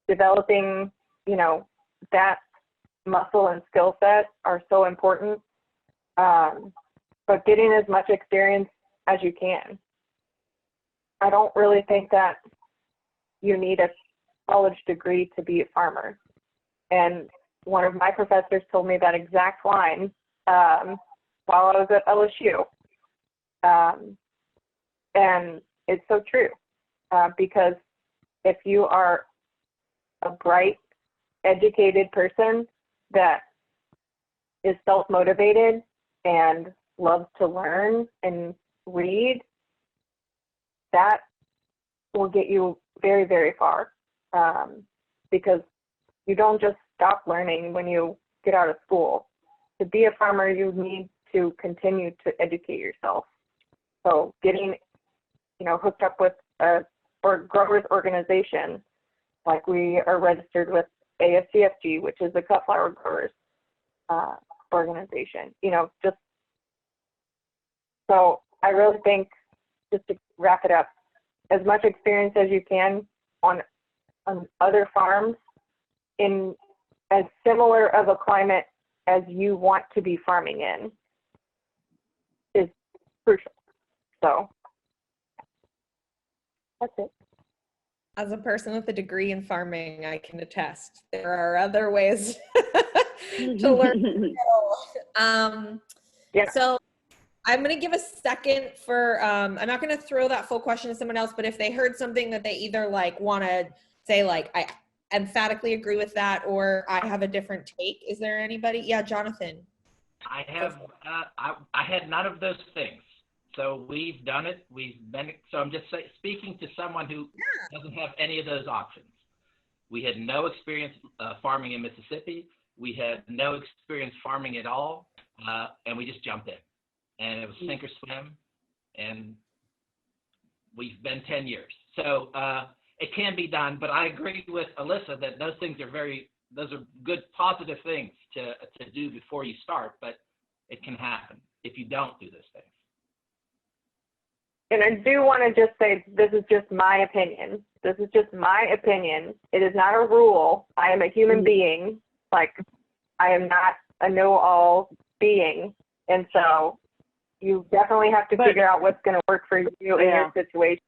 Speaker 3: developing, you know, that muscle and skill set are so important. But getting as much experience as you can. I don't really think that you need a college degree to be a farmer. And one of my professors told me that exact line while I was at LSU. And it's so true, because if you are a bright, educated person that is self-motivated and loves to learn and read, that will get you very, very far, because you don't just stop learning when you get out of school. To be a farmer, you need to continue to educate yourself. So getting, hooked up with a growers organization, like we are registered with ASCFG, which is the cut flower growers organization, just so I really think, just to wrap it up, as much experience as you can on other farms in as similar of a climate as you want to be farming in is crucial. So that's it.
Speaker 2: As a person with a degree in farming, I can attest there are other ways to learn.
Speaker 3: Yeah.
Speaker 2: So I'm going to give a second for, I'm not going to throw that full question to someone else, but if they heard something that they either want to say, I emphatically agree with that, or I have a different take. Is there anybody? Yeah, Jonathan.
Speaker 5: I have, I had none of those things. So we've done it. So I'm just speaking to someone who doesn't have any of those options. We had no experience farming in Mississippi. We had no experience farming at all. And we just jumped in. And it was sink or swim. And we've been 10 years. So it can be done. But I agree with Alisha that those things are those are good, positive things to do before you start. But it can happen if you don't do those things.
Speaker 3: And I do want to just say, this is just my opinion. This is just my opinion. It is not a rule. I am a human being. I am not a know-all being. And so you definitely have to figure out what's going to work for you in your situation.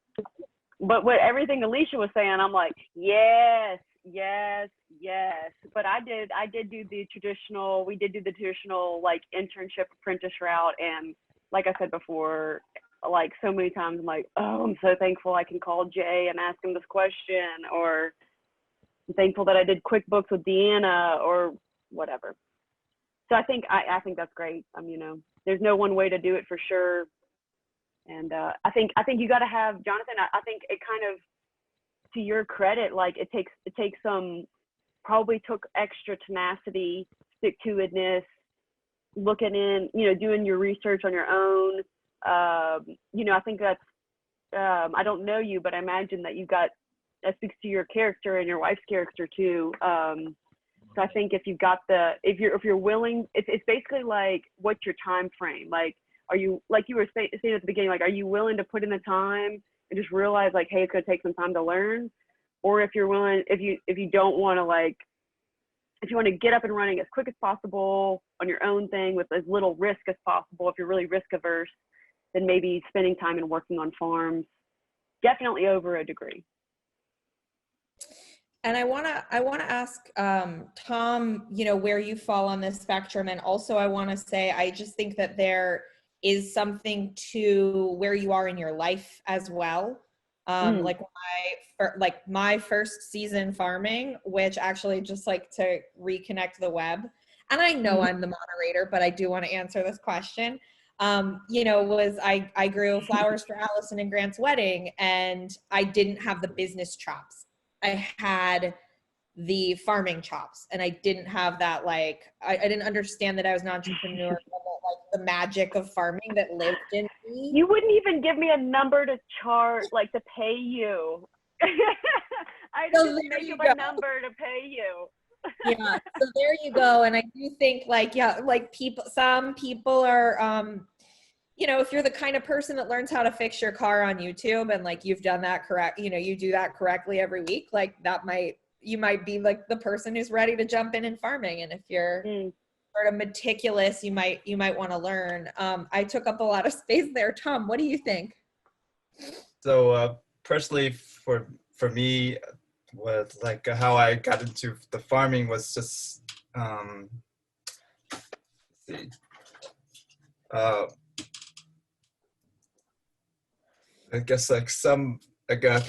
Speaker 4: But with everything Alisha was saying, I'm like, yes. But I did do the traditional, internship apprentice route. And like I said before, so many times I'm like, oh, I'm so thankful I can call Jay and ask him this question, or I'm thankful that I did QuickBooks with Deanna or whatever. So I think that's great. There's no one way to do it for sure. And I think you got to have, Jonathan, I think it kind of, to your credit, it takes some, probably took extra tenacity, stick-to-itness, looking in, doing your research on your own. I think that's, I don't know you, but I imagine that that speaks to your character and your wife's character too. So I think if you've got if you're willing, it's basically what's your time frame? Are you, like you were saying at the beginning, are you willing to put in the time and just realize hey, it's going to take some time to learn? Or if you're willing, if you don't want to if you want to get up and running as quick as possible on your own thing with as little risk as possible, if you're really risk averse, then maybe spending time and working on farms, definitely over a degree.
Speaker 2: And I want to ask Tom, where you fall on this spectrum. And also I want to say, I just think that there is something to where you are in your life as well. My first season farming, which actually just to reconnect the web. And I know I'm the moderator, but I do want to answer this question. I grew flowers for Allison and Grant's wedding, and I didn't have the business chops. I had the farming chops, and I didn't have that, I didn't understand that I was an entrepreneur, the magic of farming that lived in me.
Speaker 4: You wouldn't even give me a number to chart, to pay you. I just make up a number to pay you.
Speaker 2: Yeah, so there you go. And I do think some people are, if you're the kind of person that learns how to fix your car on YouTube and you've done that correct, you do that correctly every week, you might be the person who's ready to jump in farming. And if you're sort of meticulous, you might want to learn. I took up a lot of space there. Tom, what do you think?
Speaker 6: So personally, for me, was how I got into the farming was just I guess can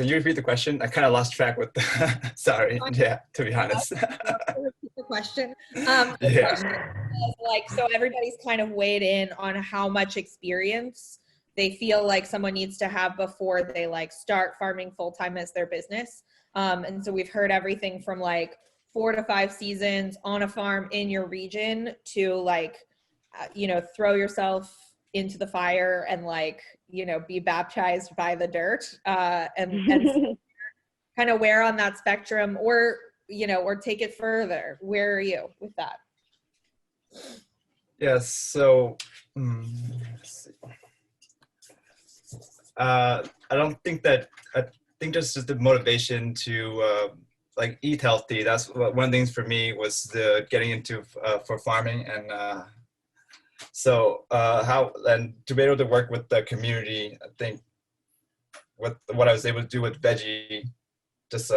Speaker 6: you repeat the question? I kind of lost track with sorry. Yeah, to be honest.
Speaker 2: Repeat the question.
Speaker 6: Yeah.
Speaker 2: like, so everybody's kind of weighed in on how much experience they feel like someone needs to have before they like start farming full-time as their business. And so we've heard everything from like 4 to 5 seasons on a farm in your region to like, throw yourself into the fire and like, be baptized by the dirt, and kind of where on that spectrum, or take it further. Where are you with that?
Speaker 6: Yes. So, let's see. I think just the motivation to like eat healthy. That's one of the things for me was the getting into for farming, and so how and to be able to work with the community. I think what I was able to do with VEGGI, just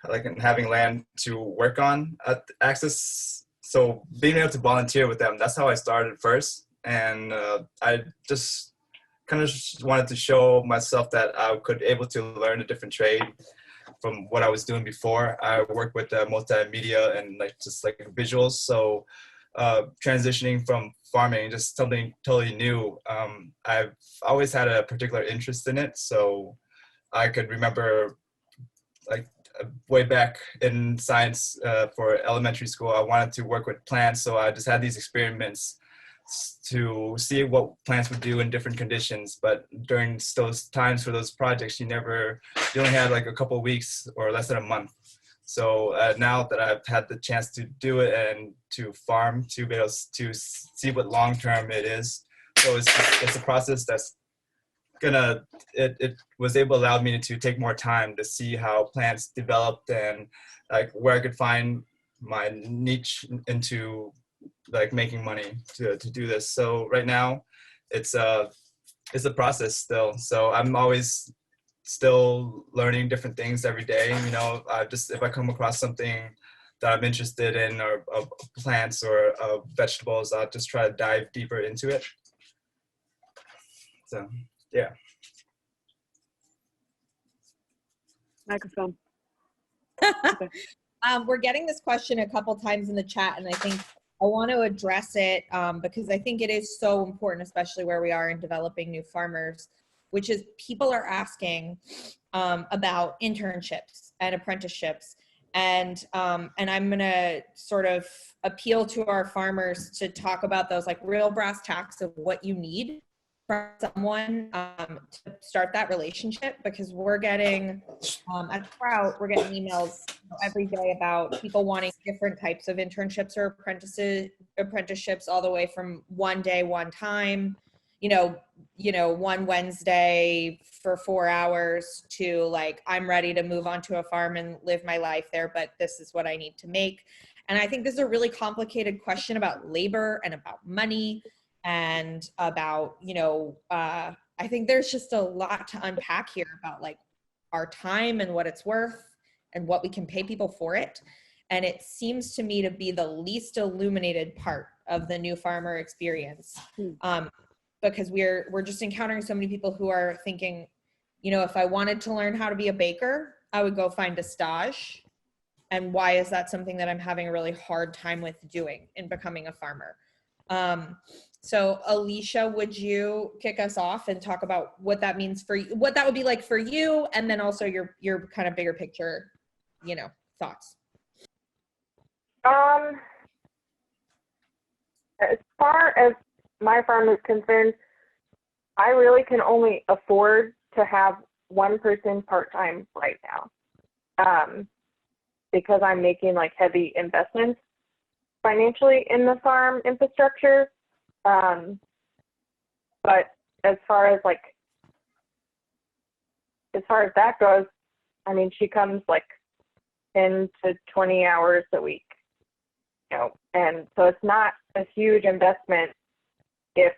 Speaker 6: like having land to work on, access. So being able to volunteer with them, that's how I started first. And I just kind of wanted to show myself that I could able to learn a different trade from what I was doing before. I worked with multimedia and like just like visuals. So transitioning from farming, just something totally new. I've always had a particular interest in it. So I could remember like way back in science for elementary school, I wanted to work with plants. So I just had these experiments to see what plants would do in different conditions. But during those times for those projects, you only had like a couple of weeks or less than a month. So now that I've had the chance to do it and to farm, to be able to see what long-term it is. So it's a process that's it was able to allow me to take more time to see how plants developed and like where I could find my niche into like making money to do this. So right now it's a process still. So I'm always still learning different things every day. If I come across something that I'm interested in, or plants or vegetables, I'll just try to dive deeper into it. So yeah.
Speaker 4: Microphone.
Speaker 2: Okay. We're getting this question a couple times in the chat, and I think I want to address it because I think it is so important, especially where we are in developing new farmers, which is people are asking about internships and apprenticeships. And I'm going to sort of appeal to our farmers to talk about those like real brass tacks of what you need from someone to start that relationship, because we're getting at Sprout, we're getting emails every day about people wanting different types of internships or apprenticeships, all the way from 1 day, 1 time, one Wednesday for 4 hours, to like, I'm ready to move on to a farm and live my life there, but this is what I need to make. And I think this is a really complicated question about labor and about money and about, I think there's just a lot to unpack here about like our time and what it's worth and what we can pay people for it. And it seems to me to be the least illuminated part of the new farmer experience. Because we're just encountering so many people who are thinking, if I wanted to learn how to be a baker, I would go find a stage. And why is that something that I'm having a really hard time with doing in becoming a farmer? So Alisha, would you kick us off and talk about what that means for you, what that would be like for you, and then also your kind of bigger picture, thoughts?
Speaker 3: As far as my farm is concerned, I really can only afford to have one person part-time right now, because I'm making like heavy investments financially in the farm infrastructure. But as far as that goes, I mean, she comes like 10 to 20 hours a week, and so it's not a huge investment if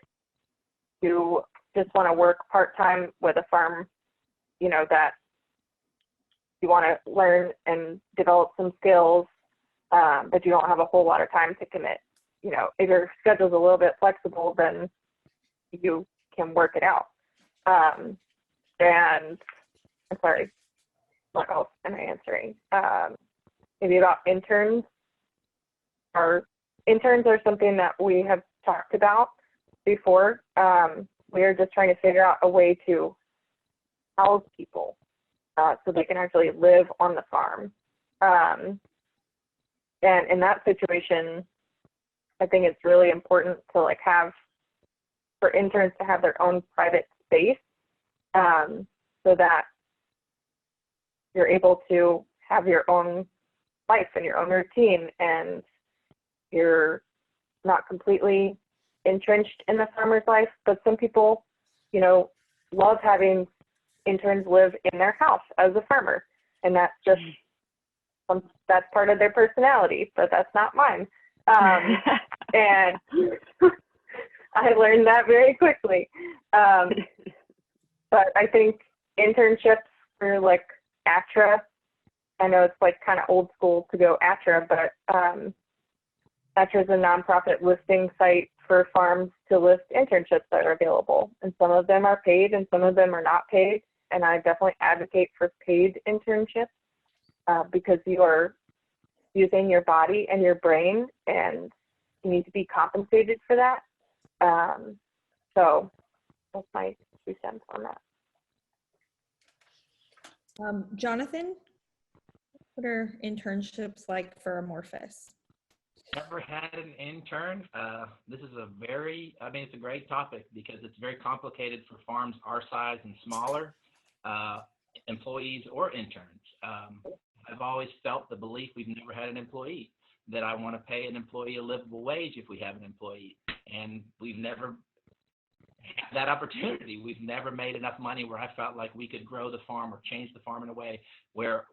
Speaker 3: you just want to work part-time with a farm, that you want to learn and develop some skills, but you don't have a whole lot of time to commit. If your schedule's a little bit flexible, then you can work it out. And I'm sorry, what else am I answering? Maybe about interns. Our interns are something that we have talked about before. We are just trying to figure out a way to house people so they can actually live on the farm. And in that situation, I think it's really important to like for interns to have their own private space so that you're able to have your own life and your own routine, and you're not completely entrenched in the farmer's life. But some people, you know, love having interns live in their house as a farmer, and that's just that's part of their personality, but that's not mine. And I learned that very quickly. But I think internships for like ATRA, I know it's like kind of old school to go ATRA, but ATRA is a nonprofit listing site for farms to list internships that are available. And some of them are paid and some of them are not paid. And I definitely advocate for paid internships because you are using your body and your brain, and you need to be compensated for that. So that's my 2 cents on that.
Speaker 2: Jonathan, what are internships like for Amorphous?
Speaker 5: Never had an intern. This is it's a great topic because it's very complicated for farms our size and smaller, employees or interns. I've always felt the belief, we've never had an employee, that I want to pay an employee a livable wage if we have an employee. And we've never had that opportunity. We've never made enough money where I felt like we could grow the farm or change the farm in a way where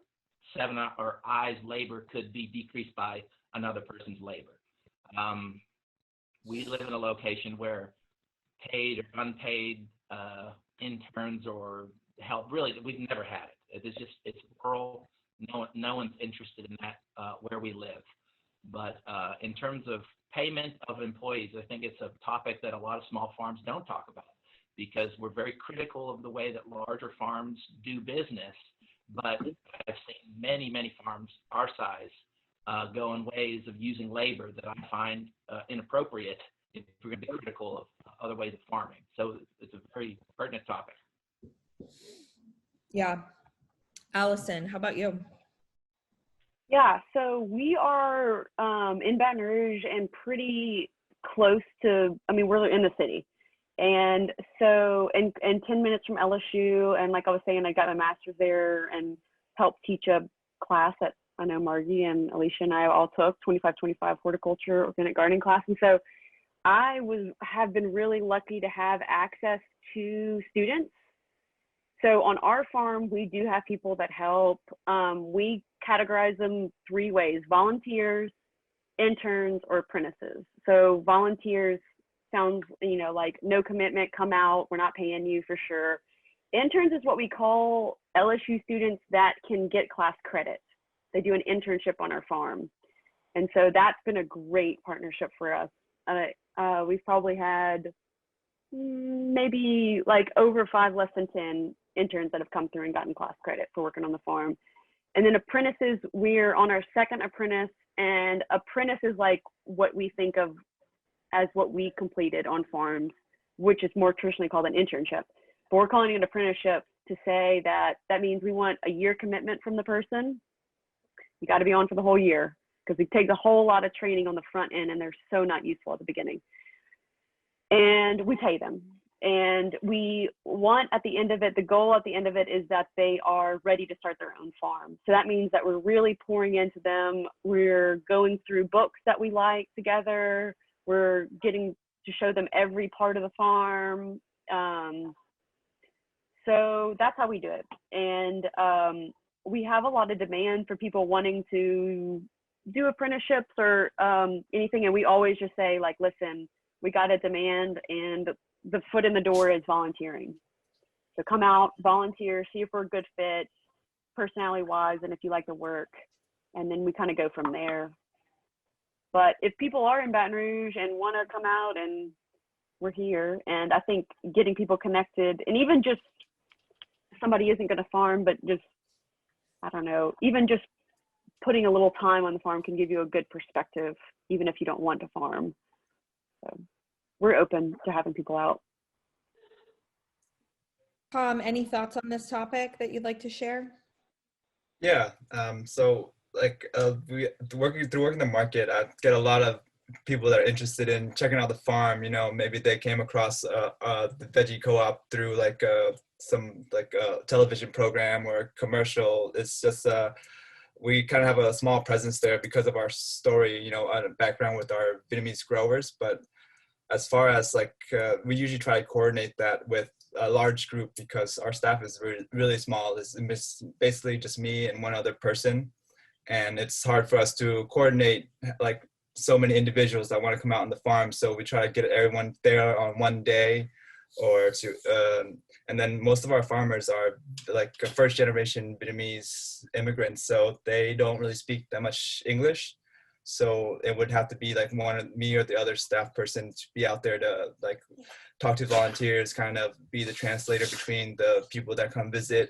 Speaker 5: 7 or I's labor could be decreased by another person's labor. We live in a location where paid or unpaid interns or help, really, we've never had it. It's rural. No one's interested in that where we live. But in terms of payment of employees, I think it's a topic that a lot of small farms don't talk about because we're very critical of the way that larger farms do business. But I've seen many farms our size go in ways of using labor that I find inappropriate if we're going to be critical of other ways of farming. So it's a very pertinent topic.
Speaker 2: Yeah. Allison, how about you?
Speaker 4: Yeah, so we are in Baton Rouge and pretty close to, we're in the city. And so, and 10 minutes from LSU. And like I was saying, I got my master's there and helped teach a class that I know Margie and Alisha and I all took, 25-25 horticulture, organic gardening class. And so I have been really lucky to have access to students. So on our farm, we do have people that help. We categorize them 3 ways: volunteers, interns, or apprentices. So volunteers sounds, like no commitment, come out, we're not paying you for sure. Interns is what we call LSU students that can get class credit. They do an internship on our farm. And so that's been a great partnership for us. We've probably had maybe like over 5, less than 10 interns that have come through and gotten class credit for working on the farm. And then apprentices, we're on our 2nd apprentice, and apprentice is like what we think of as what we completed on farms, which is more traditionally called an internship. But we're calling it an apprenticeship to say that means we want a year commitment from the person. You got to be on for the whole year because it takes a whole lot of training on the front end and they're so not useful at the beginning. And we pay them. And we want at the end of it, the goal at the end of it is that they are ready to start their own farm. So that means that we're really pouring into them. We're going through books that we like together. We're getting to show them every part of the farm. So that's how we do it. And we have a lot of demand for people wanting to do apprenticeships or anything. And we always just say, like, listen, we got a demand, and the foot in the door is volunteering. So come out, volunteer, see if we're a good fit, personality wise, and if you like the work, and then we kind of go from there. But if people are in Baton Rouge and want to come out, and we're here, and I think getting people connected, and even just somebody isn't going to farm, but just, I don't know, even just putting a little time on the farm can give you a good perspective, even if you don't want to farm. So we're open to having people out.
Speaker 2: Tom, any thoughts on this topic that you'd like to share?
Speaker 6: Yeah. So like working the market, I get a lot of people that are interested in checking out the farm. You know, maybe they came across the veggie co-op through like some like a television program or commercial. It's just we kind of have a small presence there because of our story, you know, background with our Vietnamese growers. But as far as like we usually try to coordinate that with a large group because our staff is really small. It's basically just me and one other person, and it's hard for us to coordinate like so many individuals that want to come out on the farm. So we try to get everyone there on one day, or to and then most of our farmers are like a first generation Vietnamese immigrants, so they don't really speak that much English. So it would have to be like me or the other staff person to be out there to like talk to volunteers, kind of be the translator between the people that come visit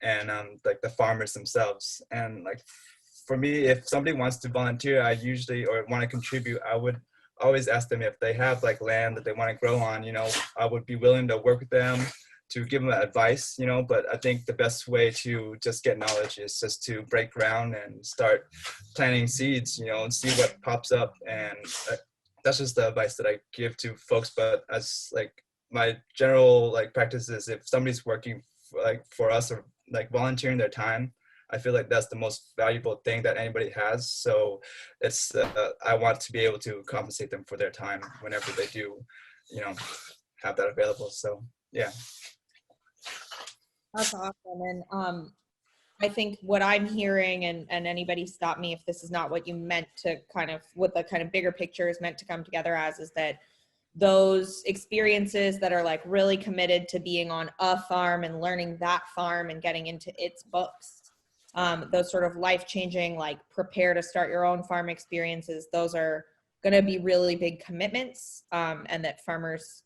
Speaker 6: and like the farmers themselves. And like for me, if somebody wants to volunteer, I usually, or want to contribute, I would always ask them if they have like land that they want to grow on. You know, I would be willing to work with them to give them advice, you know, but I think the best way to just get knowledge is just to break ground and start planting seeds, you know, and see what pops up. And that's just the advice that I give to folks. But as like my general like practice is, if somebody's working for us or like volunteering their time, I feel like that's the most valuable thing that anybody has. So it's I want to be able to compensate them for their time whenever they do, you know, have that available. So yeah.
Speaker 2: That's awesome. And I think what I'm hearing, and anybody stop me if this is not what you meant to kind of, what the kind of bigger picture is meant to come together as, is that those experiences that are like really committed to being on a farm and learning that farm and getting into its books, those sort of life-changing, like prepare to start your own farm experiences, those are going to be really big commitments, and that farmers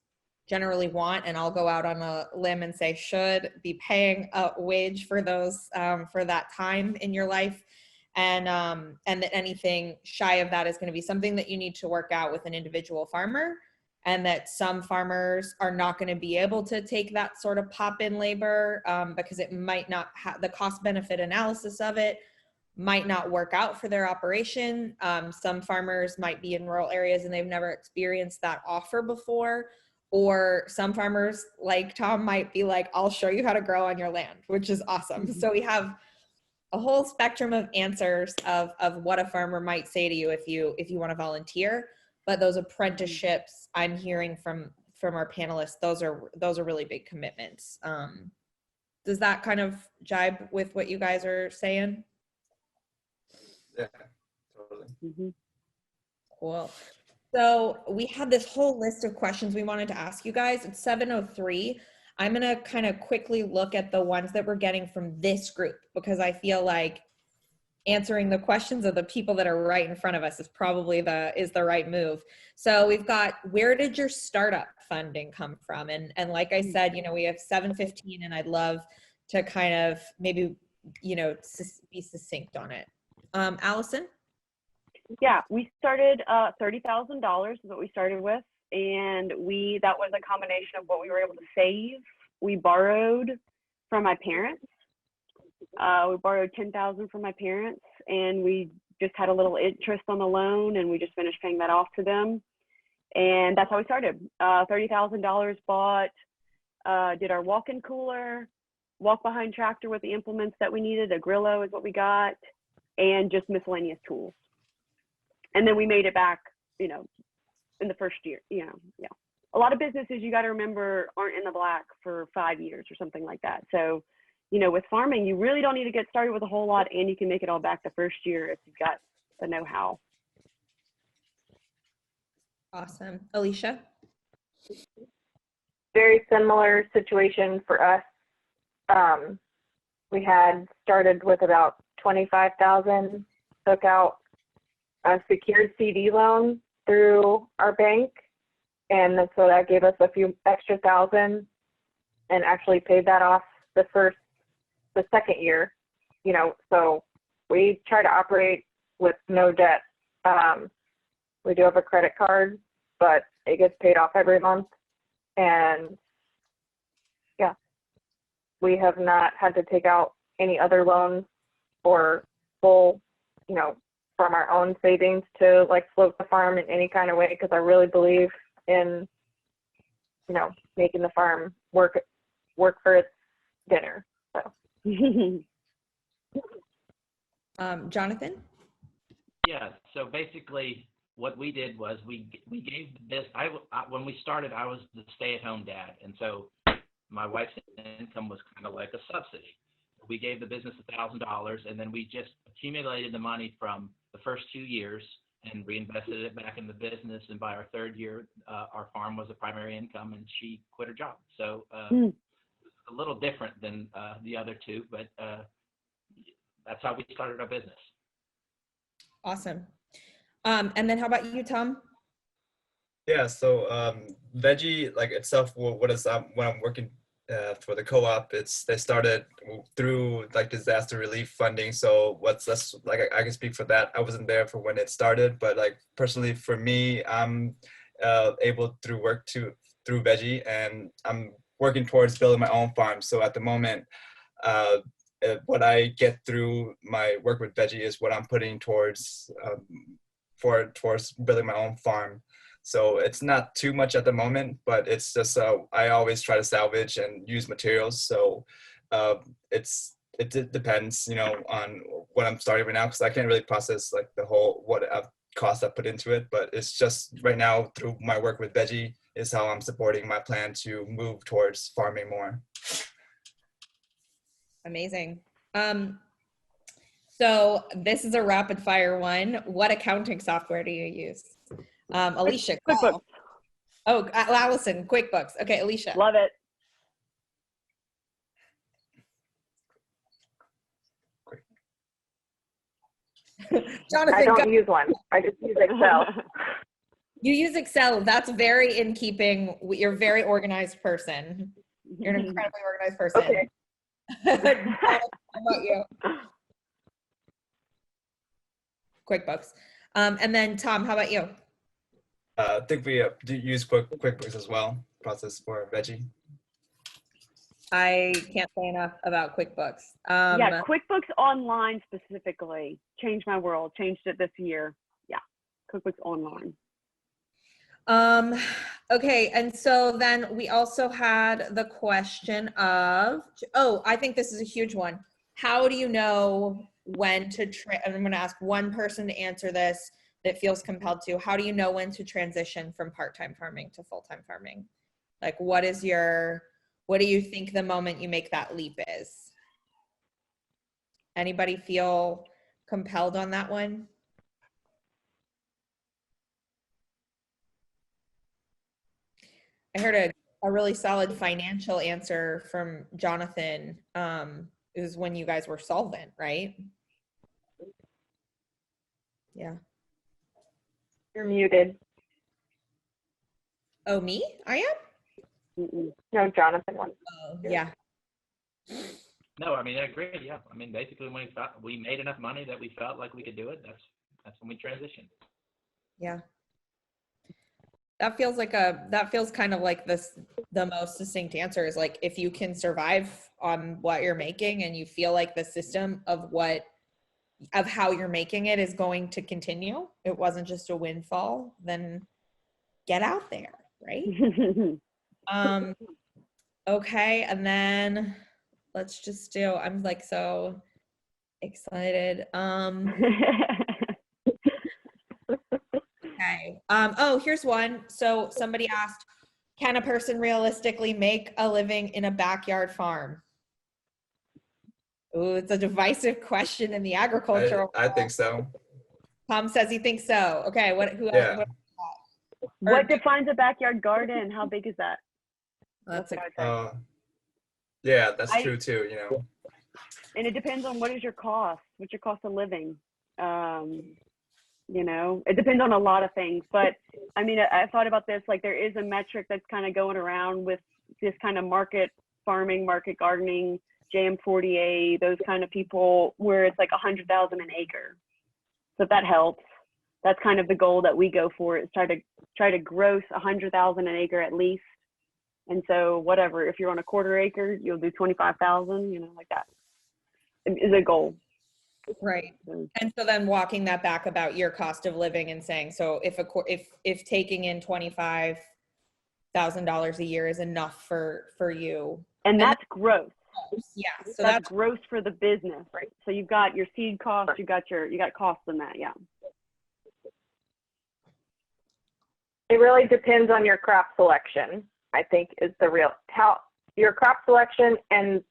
Speaker 2: generally want, and I'll go out on a limb and say should be paying a wage for those, for that time in your life. And that anything shy of that is going to be something that you need to work out with an individual farmer, and that some farmers are not going to be able to take that sort of pop-in labor, because it might not have the cost-benefit analysis of it might not work out for their operation. Some farmers might be in rural areas and they've never experienced that offer before. Or some farmers like Tom might be like, I'll show you how to grow on your land, which is awesome. Mm-hmm. So we have a whole spectrum of answers of what a farmer might say to you if you want to volunteer. But those apprenticeships I'm hearing from our panelists, those are really big commitments. Does that kind of jibe with what you guys are saying?
Speaker 6: Yeah, totally.
Speaker 2: Mm-hmm. Cool. So we had this whole list of questions we wanted to ask you guys. It's 7:03. I'm going to kind of quickly look at the ones that we're getting from this group, because I feel like answering the questions of the people that are right in front of us is probably the right move. So we've got, where did your startup funding come from? And like I said, you know, we have 7:15, and I'd love to kind of maybe, you know, be succinct on it. Allison?
Speaker 4: Yeah, we started $30,000 is what we started with, and that was a combination of what we were able to save. We borrowed from my parents. We borrowed $10,000 from my parents, and we just had a little interest on the loan, and we just finished paying that off to them. And that's how we started. $30,000 bought, did our walk-in cooler, walk-behind tractor with the implements that we needed. A Grillo is what we got, and just miscellaneous tools. And then we made it back, you know, in the first year, you know, yeah. A lot of businesses, you got to remember, aren't in the black for 5 years or something like that. So, you know, with farming, you really don't need to get started with a whole lot, and you can make it all back the first year if you've got the know-how.
Speaker 2: Awesome. Alisha?
Speaker 3: Very similar situation for us. We had started with about $25,000, took out a secured CD loan through our bank, and so that gave us a few extra thousand, and actually paid that off the second year, you know. So we try to operate with no debt. We do have a credit card, but it gets paid off every month. And yeah, we have not had to take out any other loans or full, you know, from our own savings to like float the farm in any kind of way, because I really believe in, you know, making the farm work for its dinner. So.
Speaker 2: Jonathan?
Speaker 5: Yeah, so basically what we did was we gave this, when we started, I was the stay-at-home dad, and so my wife's income was kind of like a subsidy. We gave the business $1,000, and then we just accumulated the money from the first 2 years and reinvested it back in the business, and by our third year, our farm was a primary income, and she quit her job. So a little different than the other two, but that's how we started our business.
Speaker 2: Awesome. And then how about you, Tom?
Speaker 6: Yeah, so VEGGI like itself, what is when I'm working for the co-op, they started through like disaster relief funding. So that's like I can speak for that. I wasn't there for when it started, but like personally for me, I'm able through work through VEGGI, and I'm working towards building my own farm. So at the moment, what I get through my work with VEGGI is what I'm putting towards towards building my own farm. So it's not too much at the moment, but it's just I always try to salvage and use materials. So it depends, you know, on what I'm starting right now, because I can't really process like the whole cost I put into it. But it's just right now through my work with VEGGI is how I'm supporting my plan to move towards farming more.
Speaker 2: Amazing. So this is a rapid fire one. What accounting software do you use? Alisha.
Speaker 4: QuickBooks.
Speaker 2: Oh, Allison, QuickBooks. Okay, Alisha.
Speaker 4: Love it.
Speaker 2: Jonathan,
Speaker 3: I don't use one. I just use Excel.
Speaker 2: You use Excel. That's very in keeping. You're a very organized person. You're an incredibly organized person.
Speaker 3: Okay.
Speaker 2: How about you? QuickBooks. And then Tom, how about you?
Speaker 6: I think we do use QuickBooks as well, process for VEGGI.
Speaker 2: I can't say enough about QuickBooks.
Speaker 4: Yeah, QuickBooks Online specifically changed my world, changed it this year. Yeah, QuickBooks Online.
Speaker 2: Okay, and so then we also had the question of, I think this is a huge one. How do you know when to, and I'm going to ask one person to answer this that feels compelled to. How do you know when to transition from part-time farming to full-time farming? Like, what do you think the moment you make that leap is? Anybody feel compelled on that one? I heard a really solid financial answer from Jonathan. It was when you guys were solvent, right? Yeah.
Speaker 3: You're muted.
Speaker 2: Oh, me? I am?
Speaker 3: No, Jonathan won.
Speaker 2: Oh, yeah.
Speaker 5: No, I mean, I agree. Yeah. I mean, basically when we made enough money that we felt like we could do it, that's when we transitioned.
Speaker 2: Yeah. That feels kind of like the most succinct answer is like, if you can survive on what you're making and you feel like the system of how you're making it is going to continue, it wasn't just a windfall, then get out there, right? Okay, and then let's just do, I'm like so excited. Okay. Here's one. So somebody asked, can a person realistically make a living in a backyard farm? Ooh, it's a divisive question in the agricultural
Speaker 6: I think so.
Speaker 2: Tom says he thinks so. Okay,
Speaker 4: what defines a backyard garden? How big is that?
Speaker 6: Yeah, that's true too, you know.
Speaker 4: And it depends on what's your cost of living. You know, it depends on a lot of things, but I mean, I thought about this, like there is a metric that's kind of going around with this kind of market farming, market gardening, JM40A, those kind of people, where it's like 100,000 an acre. So if that helps, that's kind of the goal that we go for, is try to gross 100,000 an acre at least. And so whatever, if you're on a quarter acre, you'll do 25,000, you know, like that is a goal.
Speaker 2: Right. And so then walking that back about your cost of living and saying, so if taking in $25,000 a year is enough for you.
Speaker 4: And that's gross.
Speaker 2: Yeah. So
Speaker 4: that's gross for the business, right? So you've got your seed cost, you got costs in that. Yeah.
Speaker 3: It really depends on your crop selection, I think, is the real, how your crop selection and,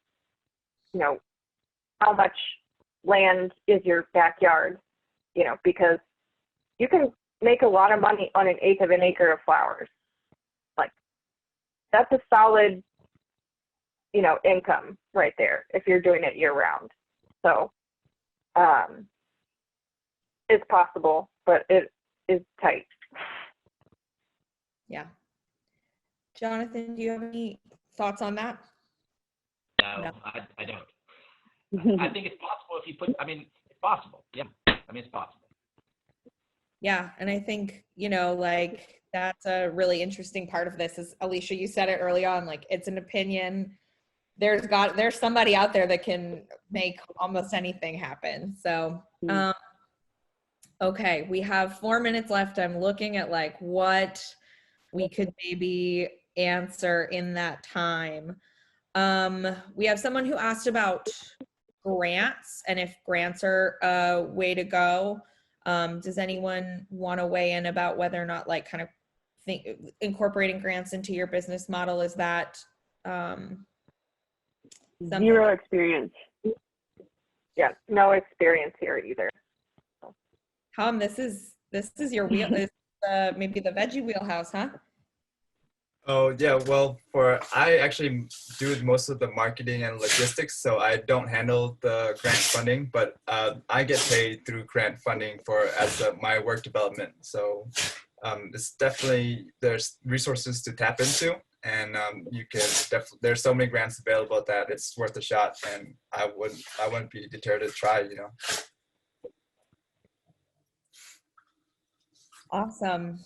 Speaker 3: you know, how much land is your backyard, you know, because you can make a lot of money on an eighth of an acre of flowers. Like, that's a solid, you know, income right there if you're doing it year round. So it's possible, but it is tight.
Speaker 2: Yeah. Jonathan, do you have any thoughts on that?
Speaker 5: No. I don't. I think it's possible if you put, I mean, it's possible. Yeah. I mean, it's possible.
Speaker 2: Yeah. And I think, you know, like, that's a really interesting part of this is, Alisha, you said it early on, like, it's an opinion. There's somebody out there that can make almost anything happen. So, okay. We have 4 minutes left. I'm looking at like what we could maybe answer in that time. We have someone who asked about grants and if grants are a way to go. Does anyone want to weigh in about whether or not, like, kind of incorporating grants into your business model, is that
Speaker 4: zero experience?
Speaker 3: Yeah, no experience here either.
Speaker 2: Tom, this is your wheel. Is maybe the veggie wheelhouse, huh?
Speaker 6: Oh yeah, well, I actually do most of the marketing and logistics, so I don't handle the grant funding, but I get paid through grant funding as my work development. So it's definitely, there's resources to tap into, and you can definitely, there's so many grants available that it's worth a shot, and I wouldn't be deterred to try, you know.
Speaker 2: Awesome.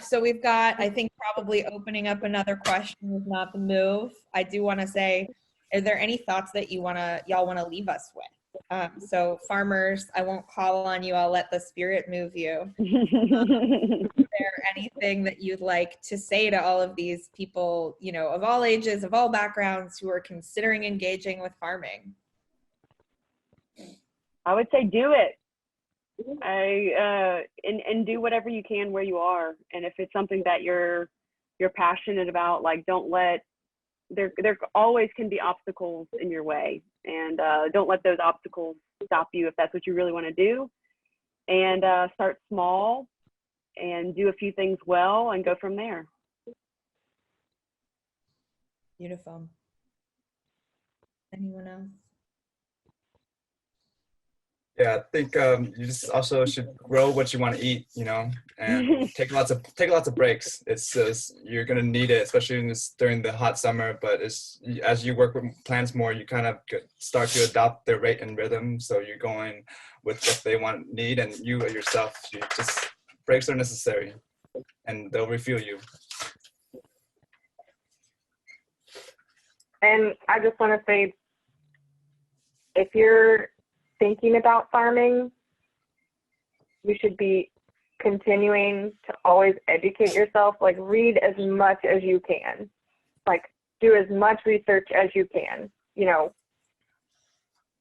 Speaker 2: So we've got, I think, probably opening up another question is not the move. I do want to say, are there any thoughts that y'all want to leave us with? So farmers, I won't call on you. I'll let the spirit move you. Is there anything that you'd like to say to all of these people, you know, of all ages, of all backgrounds, who are considering engaging with farming?
Speaker 4: I would say do it. And do whatever you can where you are, and if it's something that you're passionate about, like, don't let there always can be obstacles in your way, and don't let those obstacles stop you if that's what you really want to do. And start small and do a few things well and go from there.
Speaker 2: Beautiful. Anyone else?
Speaker 6: Yeah, I think you just also should grow what you want to eat, you know, and take lots of breaks. It's just, you're gonna need it, especially during the hot summer. But as you work with plants more, you kind of start to adopt their rate and rhythm. So you're going with what they need, and you yourself, breaks are necessary, and they'll refuel you.
Speaker 3: And I just want to say, if you're thinking about farming, you should be continuing to always educate yourself. Like, read as much as you can, like, do as much research as you can, you know,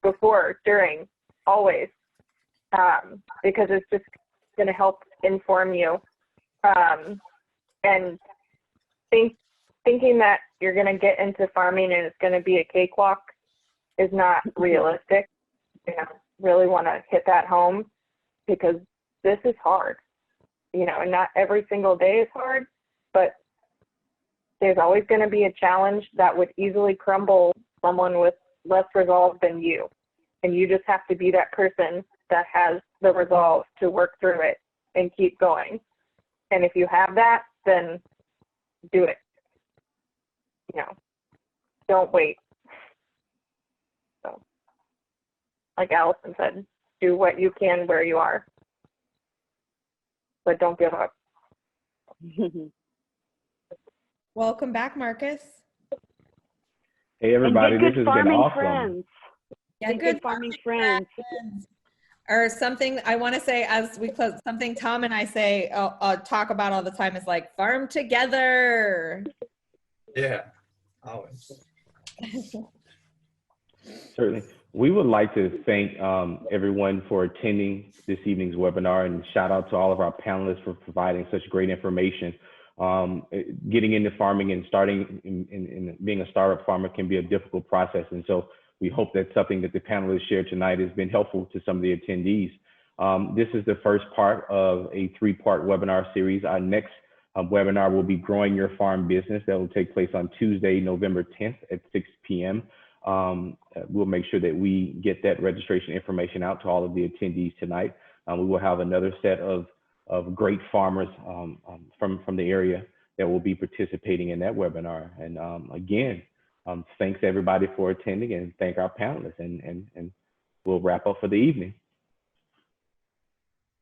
Speaker 3: before, during, always, because it's just going to help inform you. And thinking that you're going to get into farming and it's going to be a cakewalk is not realistic. You know, really want to hit that home, because this is hard, you know, and not every single day is hard, but there's always going to be a challenge that would easily crumble someone with less resolve than you. And you just have to be that person that has the resolve to work through it and keep going. And if you have that, then do it. You know, don't wait. So, like Allison said, do what you can where you are, but don't give up.
Speaker 2: Welcome back, Marcus.
Speaker 1: Hey, everybody, this has been awesome.
Speaker 4: Friends.
Speaker 2: Yeah,
Speaker 4: good farming friends.
Speaker 2: Or something I want to say as we close, something Tom and I say, talk about all the time is like farm together.
Speaker 6: Yeah, always.
Speaker 1: Certainly. We would like to thank everyone for attending this evening's webinar, and shout out to all of our panelists for providing such great information. Getting into farming and starting in being a startup farmer can be a difficult process. And so we hope that something that the panelists shared tonight has been helpful to some of the attendees. This is the first part of a 3-part webinar series. Our next webinar will be Growing Your Farm Business. That will take place on Tuesday, November 10th at 6 p.m. We'll make sure that we get that registration information out to all of the attendees tonight. We will have another set of great farmers from the area that will be participating in that webinar. And again, thanks everybody for attending, and thank our panelists, and we'll wrap up for the evening.